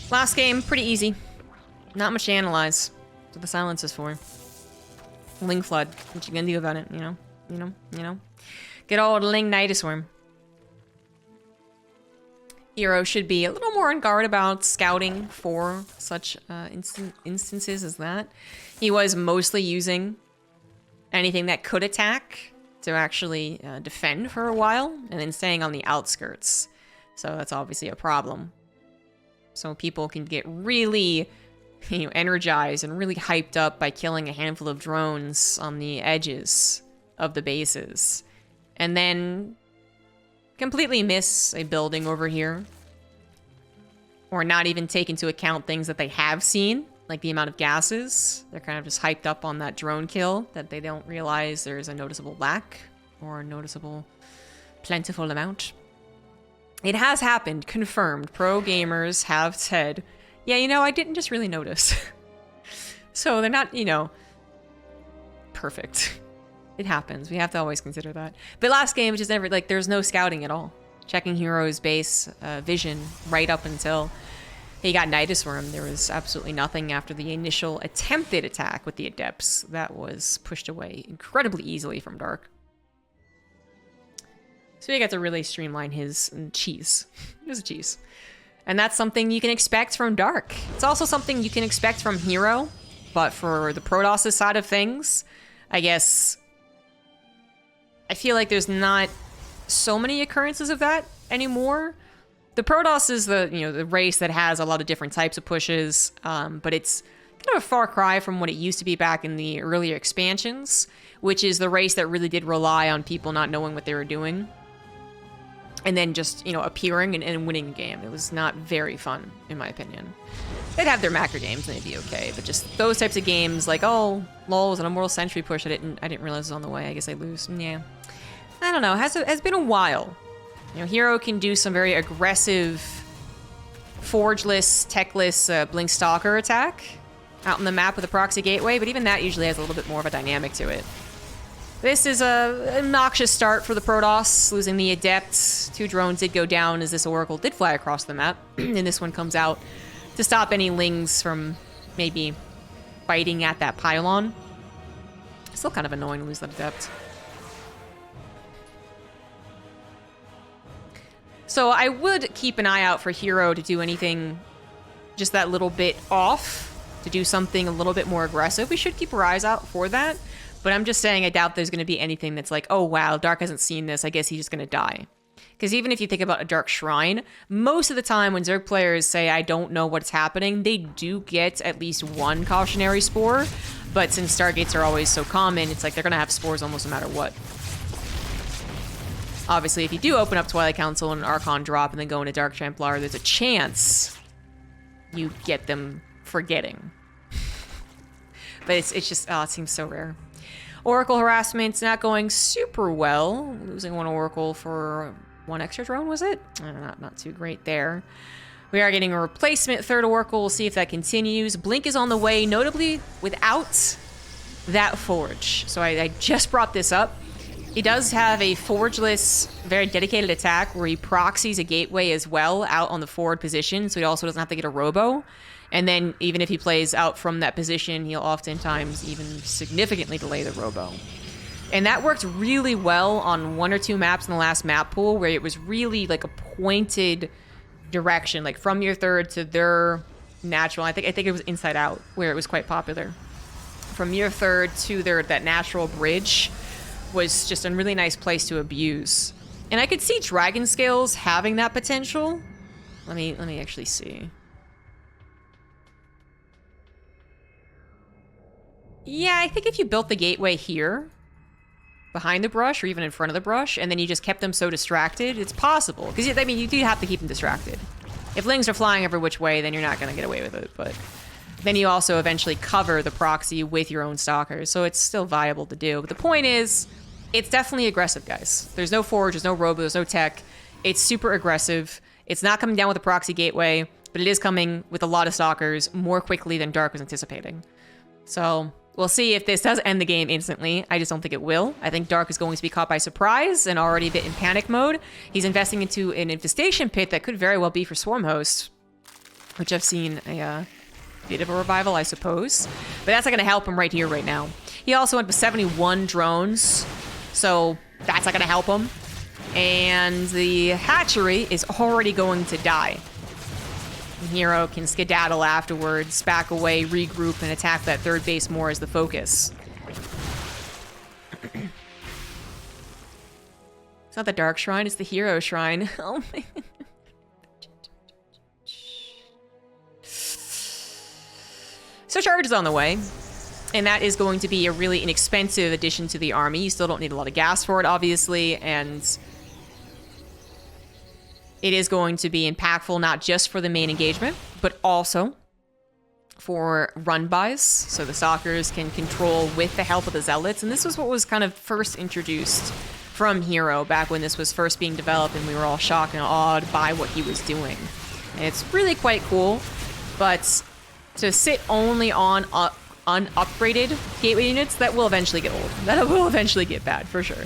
S1: Last game, pretty easy. Not much to analyze. That's what the silence is for. Ling Flood. What you gonna do about it, you know? Get old Ling Nidus Worm. herO should be a little more on guard about scouting for such instances as that. He was mostly using anything that could attack to actually defend for a while, and then staying on the outskirts. So that's obviously a problem. So people can get really, you know, energized and really hyped up by killing a handful of drones on the edges of the bases. And then completely miss a building over here. Or not even take into account things that they have seen, like the amount of gases. They're kind of just hyped up on that drone kill that they don't realize there's a noticeable lack or a noticeable plentiful amount. It has happened, confirmed. Pro gamers have said, yeah, you know, I didn't just really notice. So they're not, you know, perfect. It happens. We have to always consider that. But last game, just never, like, there's no scouting at all. Checking herO's base vision right up until he got Nidus Worm. There was absolutely nothing after the initial attempted attack with the Adepts. That was pushed away incredibly easily from Dark. So we got to really streamline his cheese. It was a cheese. And that's something you can expect from Dark. It's also something you can expect from herO, but for the Protoss side of things, I guess I feel like there's not so many occurrences of that anymore. The Protoss is the race that has a lot of different types of pushes, but it's kind of a far cry from what it used to be back in the earlier expansions, which is the race that really did rely on people not knowing what they were doing. And then just, appearing and winning a game. It was not very fun, in my opinion. They'd have their macro games and they'd be okay, but just those types of games, like, oh, lol, was an Immortal Sentry push. I didn't realize it was on the way. I guess I lose. Yeah. I don't know. Has been a while. herO can do some very aggressive, forgeless, techless, Blink Stalker attack out on the map with a proxy gateway, but even that usually has a little bit more of a dynamic to it. This is a obnoxious start for the Protoss, losing the Adept. 2 drones did go down as this Oracle did fly across the map, and this one comes out to stop any Lings from maybe biting at that pylon. Still kind of annoying to lose that Adept. So I would keep an eye out for herO to do anything just that little bit off, to do something a little bit more aggressive. We should keep our eyes out for that. But I'm just saying I doubt there's going to be anything that's like, oh, wow, Dark hasn't seen this. I guess he's just going to die. Because even if you think about a Dark Shrine, most of the time when Zerg players say, I don't know what's happening, they do get at least one cautionary spore. But since Stargates are always so common, it's like they're going to have spores almost no matter what. Obviously, if you do open up Twilight Council and an Archon drop and then go into Dark Templar, there's a chance you get them forgetting. But it's just, it seems so rare. Oracle harassment's not going super well. Losing 1 Oracle for 1 extra drone, was it? Not too great there. We are getting a replacement 3rd Oracle. We'll see if that continues. Blink is on the way, notably without that Forge. So I just brought this up. He does have a Forgeless, very dedicated attack where he proxies a gateway as well out on the forward position, so he also doesn't have to get a robo. And then even if he plays out from that position, he'll oftentimes even significantly delay the robo. And that worked really well on 1 or 2 maps in the last map pool where it was really like a pointed direction, like from your 3rd to their natural. I think it was Inside Out where it was quite popular. From your 3rd to that natural bridge was just a really nice place to abuse. And I could see Dragon Scales having that potential. Let me actually see. Yeah, I think if you built the gateway here, behind the brush, or even in front of the brush, and then you just kept them so distracted, it's possible. Because, I mean, you do have to keep them distracted. If Lings are flying every which way, then you're not going to get away with it, but then you also eventually cover the proxy with your own stalkers, so it's still viable to do. But the point is, it's definitely aggressive, guys. There's no Forge, there's no Robo, there's no tech. It's super aggressive. It's not coming down with a proxy gateway, but it is coming with a lot of stalkers more quickly than Dark was anticipating. So we'll see if this does end the game instantly. I just don't think it will. I think Dark is going to be caught by surprise and already a bit in panic mode. He's investing into an infestation pit that could very well be for Swarm Host, which I've seen a bit of a revival, I suppose. But that's not going to help him right here, right now. He also went with 71 drones, so that's not going to help him. And the hatchery is already going to die. herO can skedaddle afterwards, back away, regroup, and attack that 3rd base more as the focus. It's not the Dark Shrine, it's the herO Shrine. Oh my. So Charge is on the way, and that is going to be a really inexpensive addition to the army. You still don't need a lot of gas for it, obviously, and it is going to be impactful not just for the main engagement, but also for run-bys, so the stalkers can control with the help of the zealots. And this was what was kind of first introduced from herO back when this was first being developed, and we were all shocked and awed by what he was doing. And it's really quite cool, but to sit only on unupgraded gateway units, that will eventually get old. That will eventually get bad, for sure.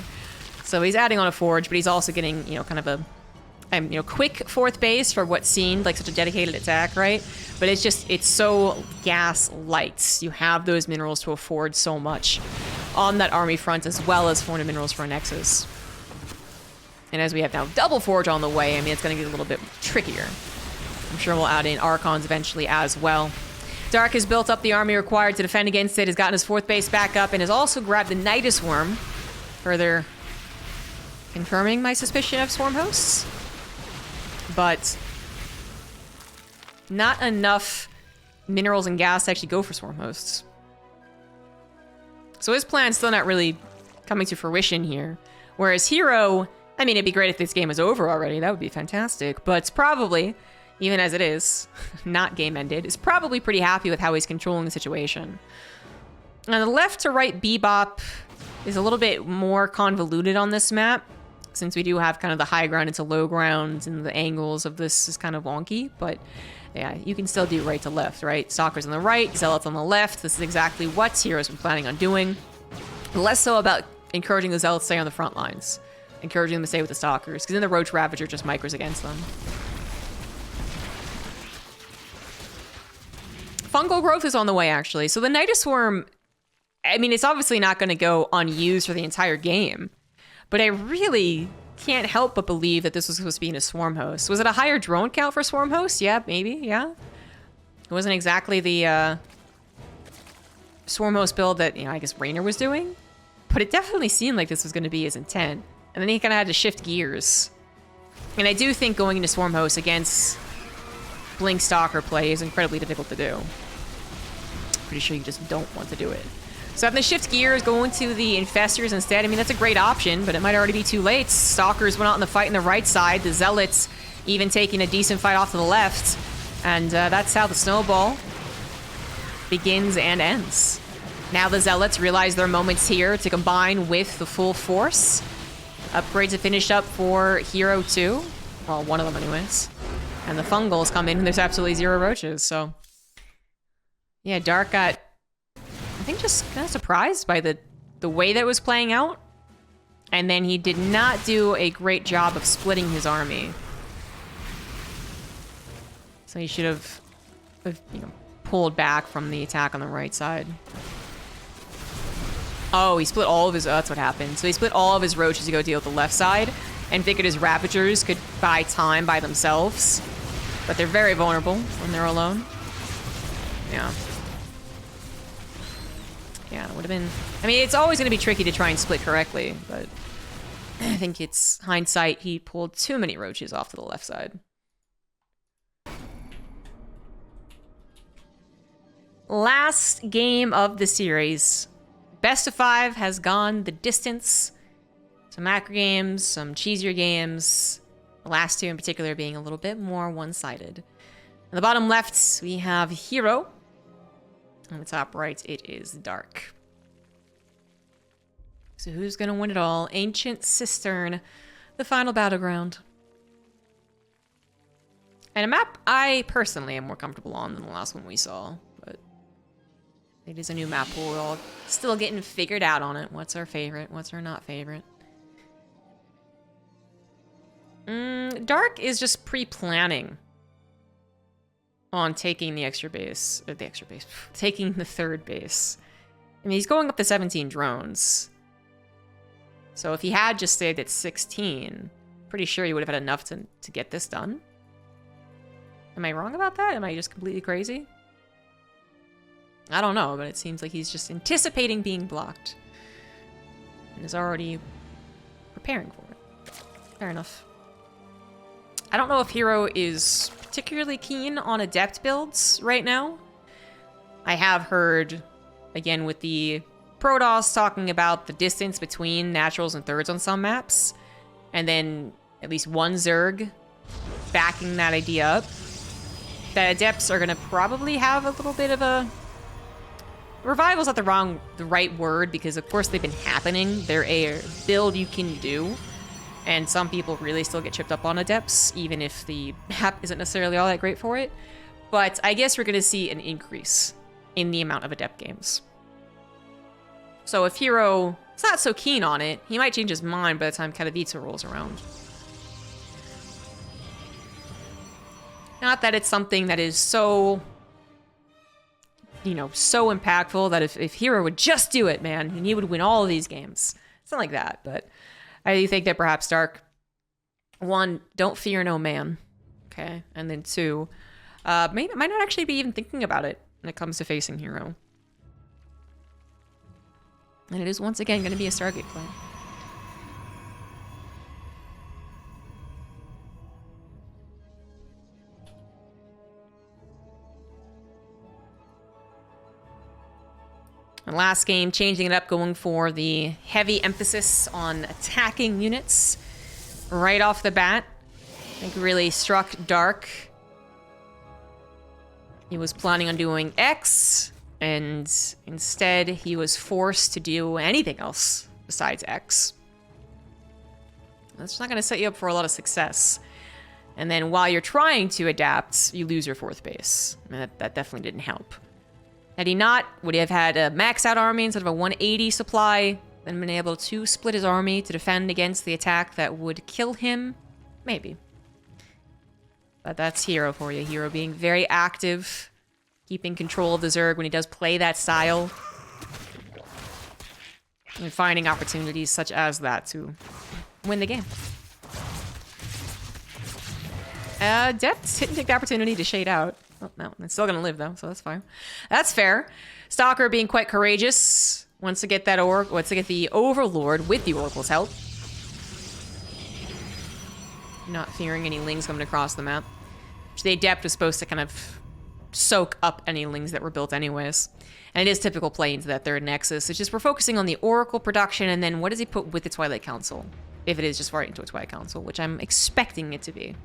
S1: So he's adding on a Forge, but he's also getting, kind of a quick 4th base for what seemed like such a dedicated attack, right? But it's so gas light. You have those minerals to afford so much on that army front, as well as 400 minerals for a Nexus. And as we have now Double Forge on the way, I mean, it's going to get a little bit trickier. I'm sure we'll add in Archons eventually as well. Dark has built up the army required to defend against it, has gotten his 4th base back up, and has also grabbed the Nidus Worm, further confirming my suspicion of Swarm Hosts. But not enough minerals and gas to actually go for Swarm Hosts. So his plan's still not really coming to fruition here. Whereas herO, I mean, it'd be great if this game was over already. That would be fantastic. But it's probably, even as it is, not game ended, is probably pretty happy with how he's controlling the situation. Now, the left to right bebop is a little bit more convoluted on this map, since we do have kind of the high ground into low ground, and the angles of this is kind of wonky, but yeah, you can still do right to left, right? Stalkers on the right, Zealots on the left. This is exactly what herO's been planning on doing. Less so about encouraging the Zealots to stay on the front lines, encouraging them to stay with the Stalkers, because then the Roach Ravager just micros against them. Fungal growth is on the way, actually. So the Nidus Worm, I mean, it's obviously not going to go unused for the entire game, but I really can't help but believe that this was supposed to be in a Swarm Host. Was it a higher drone count for Swarm Host? Yeah, maybe, yeah. It wasn't exactly the Swarm Host build that, you know, I guess Raynor was doing, but it definitely seemed like this was going to be his intent. And then he kind of had to shift gears. And I do think going into Swarm Host against Blink Stalker play is incredibly difficult to do. Pretty sure you just don't want to do it. So having to shift gears, go into the Infestors instead, I mean, that's a great option, but it might already be too late. Stalkers went out in the fight on the right side. The Zealots even taking a decent fight off to the left. And that's how the snowball begins and ends. Now the Zealots realize their moment's here to combine with the full force. Upgrades have finished up for herO too. Well, one of them anyways. And the Fungals come in and there's absolutely 0 roaches, so... Yeah, Dark got, I think, just kind of surprised by the way that it was playing out. And then he did not do a great job of splitting his army. So he should have, you know, pulled back from the attack on the right side. Oh, he split all of his, that's what happened. So he split all of his roaches to go deal with the left side and figured his Ravagers could buy time by themselves. But they're very vulnerable when they're alone. Yeah. Yeah, it would have been... I mean, it's always going to be tricky to try and split correctly, but I think it's hindsight. He pulled too many roaches off to the left side. Last game of the series. Best of 5 has gone the distance. Some macro games, some cheesier games. The last 2 in particular being a little bit more one-sided. On the bottom left, we have herO. On the top right, it is Dark. So who's going to win it all? Ancient Cistern, the final battleground. And a map I personally am more comfortable on than the last one we saw. But it is a new map. We're all still getting figured out on it. What's our favorite? What's our not favorite? Dark is just pre-planning on taking the extra base, or taking the 3rd base. I mean, he's going up to 17 drones. So if he had just stayed at 16, pretty sure he would have had enough to get this done. Am I wrong about that? Am I just completely crazy? I don't know, but it seems like he's just anticipating being blocked. And is already preparing for it. Fair enough. I don't know if herO is particularly keen on adept builds right now. I have heard, again, with the Protoss talking about the distance between naturals and thirds on some maps, and then at least one Zerg backing that idea up, that adepts are going to probably have a little bit of a... Revival's not the right word, because of course they've been happening. They're a build you can do. And some people really still get chipped up on adepts, even if the map isn't necessarily all that great for it. But I guess we're going to see an increase in the amount of adept games. So if herO is not so keen on it, he might change his mind by the time Katowice rolls around. Not that it's something that is so, you know, so impactful that if herO would just do it, man, and he would win all of these games. It's not like that, but... I think that perhaps Dark 1, don't fear no man. Okay, and then 2, might not actually be even thinking about it when it comes to facing herO. And it is once again going to be a Stargate play. And last game, changing it up, going for the heavy emphasis on attacking units right off the bat. I think really struck Dark. He was planning on doing X, and instead he was forced to do anything else besides X. That's not going to set you up for a lot of success. And then while you're trying to adapt, you lose your 4th base. And that definitely didn't help. Had he not, would he have had a max out army instead of a 180 supply, and been able to split his army to defend against the attack that would kill him? Maybe. But that's herO for you. herO being very active, keeping control of the Zerg when he does play that style, and finding opportunities such as that to win the game. Depth didn't take the opportunity to shade out. Oh, no, it's still gonna live though, so that's fine. That's fair. Stalker being quite courageous. Wants to get that wants to get the Overlord with the Oracle's help. Not fearing any Lings coming across the map. Which the Adept was supposed to kind of soak up any Lings that were built anyways. And it is typical play into that 3rd Nexus. It's just we're focusing on the Oracle production, and then what does he put with the Twilight Council? If it is just right into a Twilight Council, which I'm expecting it to be.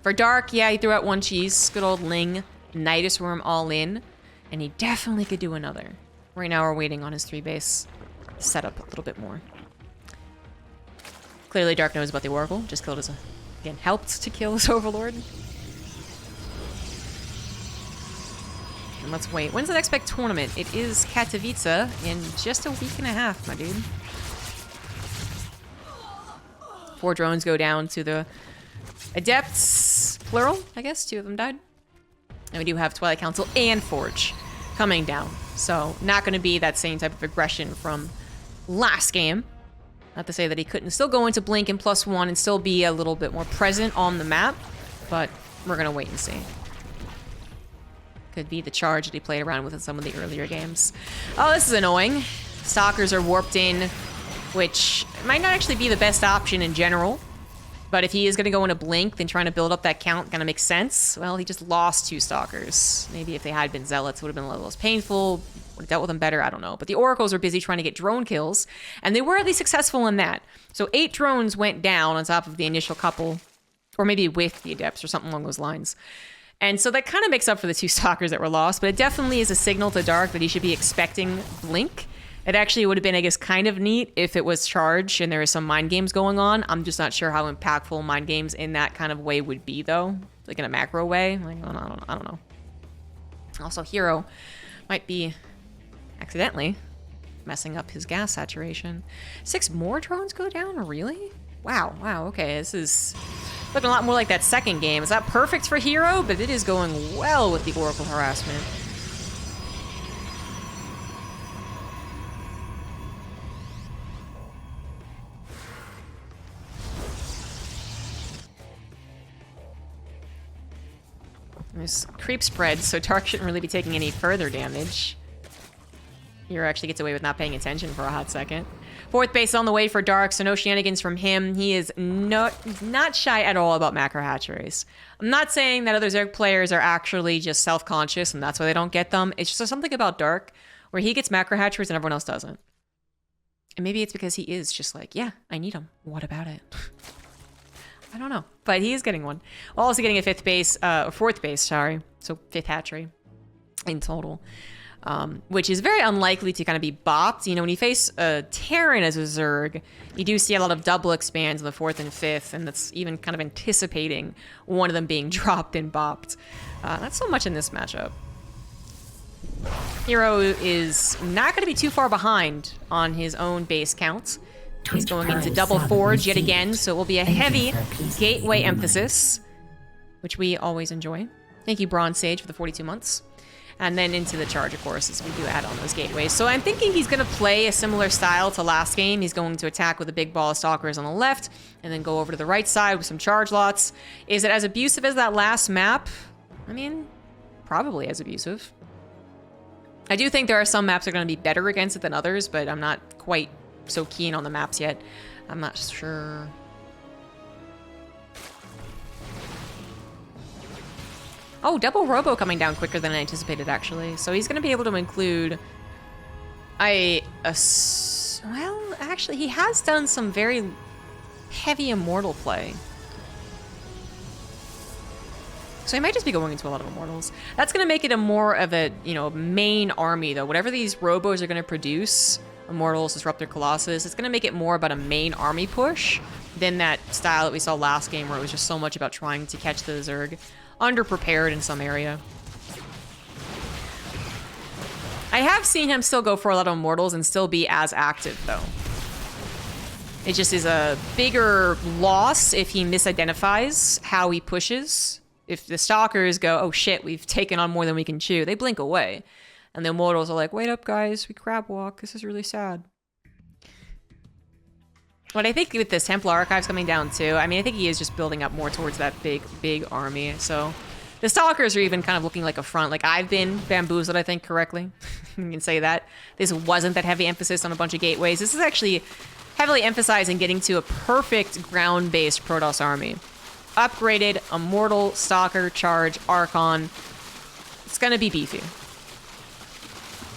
S1: For Dark, yeah, he threw out 1 cheese. Good old Ling. Nidus Worm all in. And he definitely could do another. Right now we're waiting on his 3 base setup a little bit more. Clearly Dark knows about the Oracle. Just killed his... Again, helped to kill his Overlord. And let's wait. When's the next big tournament? It is Katowice in just a week and a half, my dude. 4 drones go down to the Adepts, plural, I guess. 2 of them died. And we do have Twilight Council and Forge coming down. So not going to be that same type of aggression from last game. Not to say that he couldn't still go into Blink and +1 and still be a little bit more present on the map. But we're going to wait and see. Could be the charge that he played around with in some of the earlier games. Oh, this is annoying. Stalkers are warped in, which might not actually be the best option in general. But if he is going to go into Blink, then trying to build up that count kind of makes sense. Well, he just lost 2 Stalkers. Maybe if they had been Zealots, it would have been a little less painful. Would have dealt with them better, I don't know. But the Oracles are busy trying to get drone kills, and they were at least successful in that. So 8 drones went down on top of the initial couple, or maybe with the Adepts or something along those lines. And so that kind of makes up for the 2 Stalkers that were lost, but it definitely is a signal to Dark that he should be expecting Blink. It actually would have been, I guess, kind of neat if it was Charge and there is some mind games going on. I'm just not sure how impactful mind games in that kind of way would be, though. Like in a macro way. Like, I don't know. Also, herO might be accidentally messing up his gas saturation. 6 more drones go down? Really? Wow, okay. This is looking a lot more like that second game. Is that perfect for herO? But it is going well with the Oracle harassment. There's creep spread, so Dark shouldn't really be taking any further damage. herO actually gets away with not paying attention for a hot second. 4th base on the way for Dark, so no shenanigans from him. He is not shy at all about macro hatcheries. I'm not saying that other Zerg players are actually just self-conscious and that's why they don't get them. It's just something about Dark where he gets macro hatcheries and everyone else doesn't. And maybe it's because he is just like, yeah, I need them. What about it? I don't know, but he is getting one. Also getting a 5th base, 4th base, sorry. So 5th hatchery in total, which is very unlikely to kind of be bopped. You know, when you face a Terran as a Zerg, you do see a lot of double expands on the 4th and 5th, and that's even kind of anticipating one of them being dropped and bopped. Not so much in this matchup. herO is not going to be too far behind on his own base count. He's going into double Forge yet again, so it will be a heavy gateway emphasis, which we always enjoy. Thank you, Bronze Sage, for the 42 months. And then into the charge, of course, as we do add on those gateways. So I'm thinking he's going to play a similar style to last game. He's going to attack with a big ball of stalkers on the left, and then go over to the right side with some charge lots. Is it as abusive as that last map? I mean, probably as abusive. I do think there are some maps that are going to be better against it than others, but I'm not quite so keen on the maps yet. I'm not sure. Oh, double robo coming down quicker than I anticipated, actually. So he's going to be able to include... well, actually, he has done some very heavy immortal play. So he might just be going into a lot of immortals. That's going to make it a more of a, you know, main army, though. Whatever these robos are going to produce, immortals, disruptor, colossus, it's going to make it more about a main army push than that style that we saw last game, where it was just so much about trying to catch the Zerg underprepared in some area. I have seen him still go for a lot of immortals and still be as active, though. It just is a bigger loss if he misidentifies how he pushes. If the stalkers go, oh shit, we've taken on more than we can chew, they blink away. And the immortals are like, wait up, guys, we crab walk. This is really sad. But I think with this Templar Archives coming down too, I mean, I think he is just building up more towards that big army. So the Stalkers are even kind of looking like a front. Like, I've been bamboozled, I think, correctly. You can say that. This wasn't that heavy emphasis on a bunch of gateways. This is actually heavily emphasizing getting to a perfect ground-based Protoss army. Upgraded, Immortal, Stalker, Charge, Archon. It's gonna be beefy.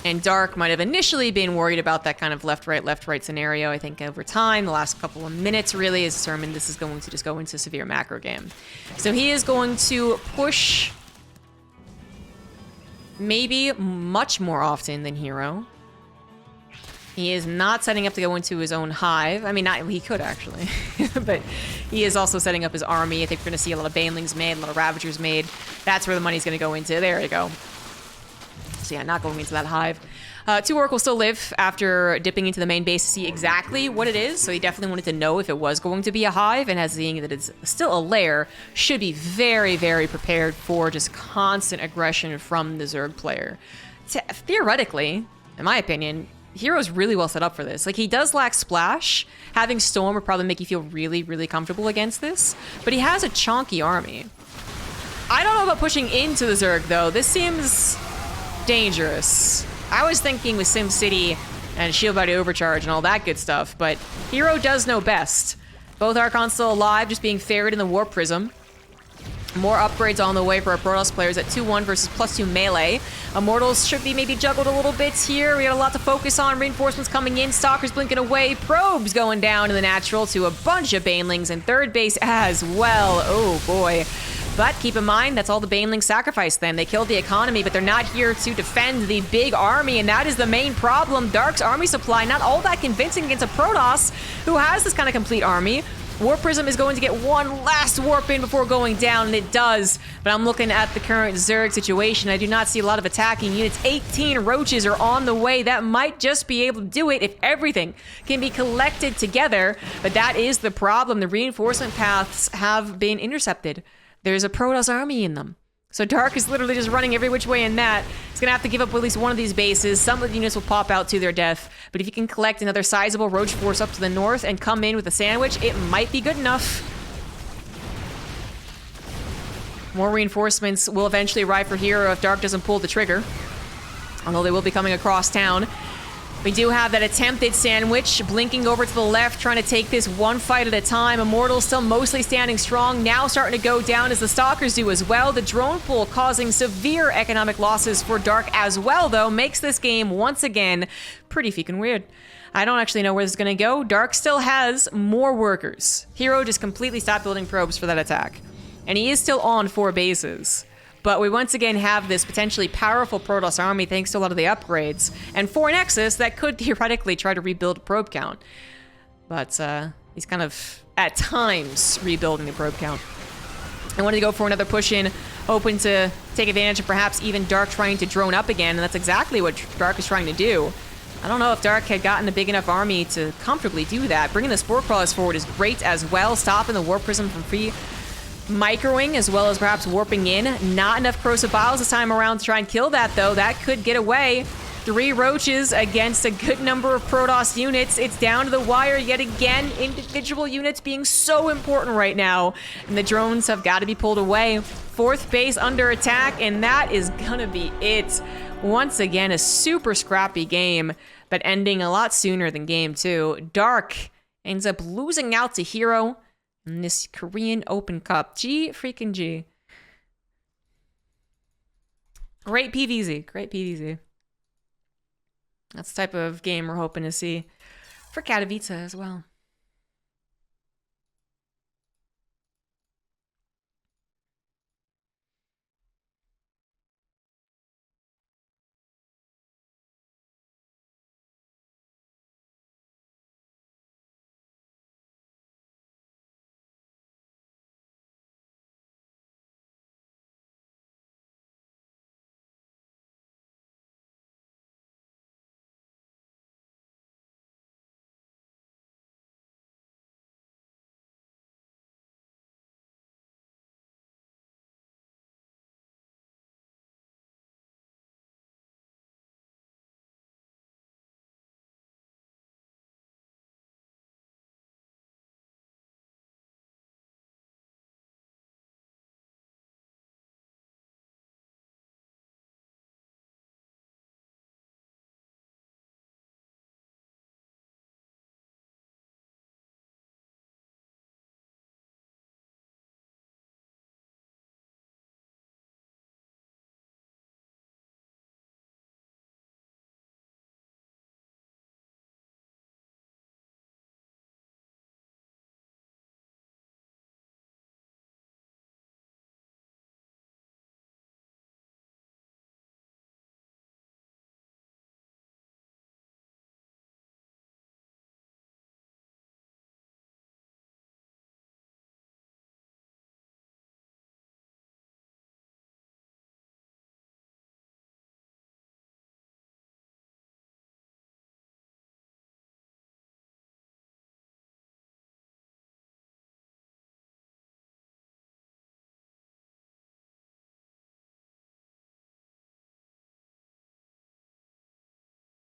S1: And Dark might have initially been worried about that kind of left-right scenario. I think over time, the last couple of minutes really is determined this is going to just go into severe macro game. So he is going to push maybe much more often than herO. He is not setting up to go into his own hive. I mean, he could actually, but he is also setting up his army. I think we're going to see a lot of Banelings made, a lot of Ravagers made. That's where the money's going to go into. There you go. So yeah, not going into that hive. 2 Orc will still live after dipping into the main base to see exactly what it is. So he definitely wanted to know if it was going to be a hive, and as seeing that it's still a lair, should be very, very prepared for just constant aggression from the Zerg player. Theoretically, in my opinion, herO's really well set up for this. Like, he does lack splash. Having Storm would probably make you feel really, really comfortable against this, but he has a chonky army. I don't know about pushing into the Zerg, though. This seems dangerous. I was thinking with SimCity and Shield Body Overcharge and all that good stuff, but herO does know best. Both Archons still alive, just being ferried in the Warp Prism. More upgrades on the way for our Protoss players at 2-1 versus +2 melee. Immortals should be maybe juggled a little bit here. We got a lot to focus on. Reinforcements coming in, Stalkers blinking away, Probes going down in the natural to a bunch of Banelings, and third base as well. Oh boy. But keep in mind, that's all the Banelings sacrificed then. They killed the economy, but they're not here to defend the big army, and that is the main problem. Dark's army supply, not all that convincing against a Protoss who has this kind of complete army. Warp Prism is going to get one last warp in before going down, and it does. But I'm looking at the current Zerg situation. I do not see a lot of attacking units. 18 roaches are on the way. That might just be able to do it if everything can be collected together. But that is the problem. The reinforcement paths have been intercepted. There's a Protoss army in them. So Dark is literally just running every which way in that. He's going to have to give up at least one of these bases. Some of the units will pop out to their death. But if you can collect another sizable roach force up to the north and come in with a sandwich, it might be good enough. More reinforcements will eventually arrive for herO if Dark doesn't pull the trigger. Although they will be coming across town. We do have that attempted sandwich, blinking over to the left, trying to take this one fight at a time. Immortal still mostly standing strong, now starting to go down as the Stalkers do as well. The drone pool causing severe economic losses for Dark as well, though, makes this game, once again, pretty freaking weird. I don't actually know where this is going to go. Dark still has more workers. herO just completely stopped building probes for that attack. And he is still on 4 bases. But we once again have this potentially powerful Protoss army thanks to a lot of the upgrades, and 4 Nexus that could theoretically try to rebuild probe count. But he's kind of, at times, rebuilding the probe count. I wanted to go for another push in, hoping to take advantage of perhaps even Dark trying to drone up again, and that's exactly what Dark is trying to do. I don't know if Dark had gotten a big enough army to comfortably do that. Bringing the Spore Crawlers forward is great as well, stopping the Warp Prism from free microing as well as perhaps warping in. Not enough corrosive biles this time around to try and kill that, though. That could get away. 3 roaches against a good number of Protoss units. It's down to the wire yet again. Individual units being so important right now. And the drones have got to be pulled away. 4th base under attack, and that is gonna be it. Once again, a super scrappy game, but ending a lot sooner than game 2. Dark ends up losing out to herO in this Korean Open Cup. G freaking G. Great PvZ, great PvZ. That's the type of game we're hoping to see for Katowice as well.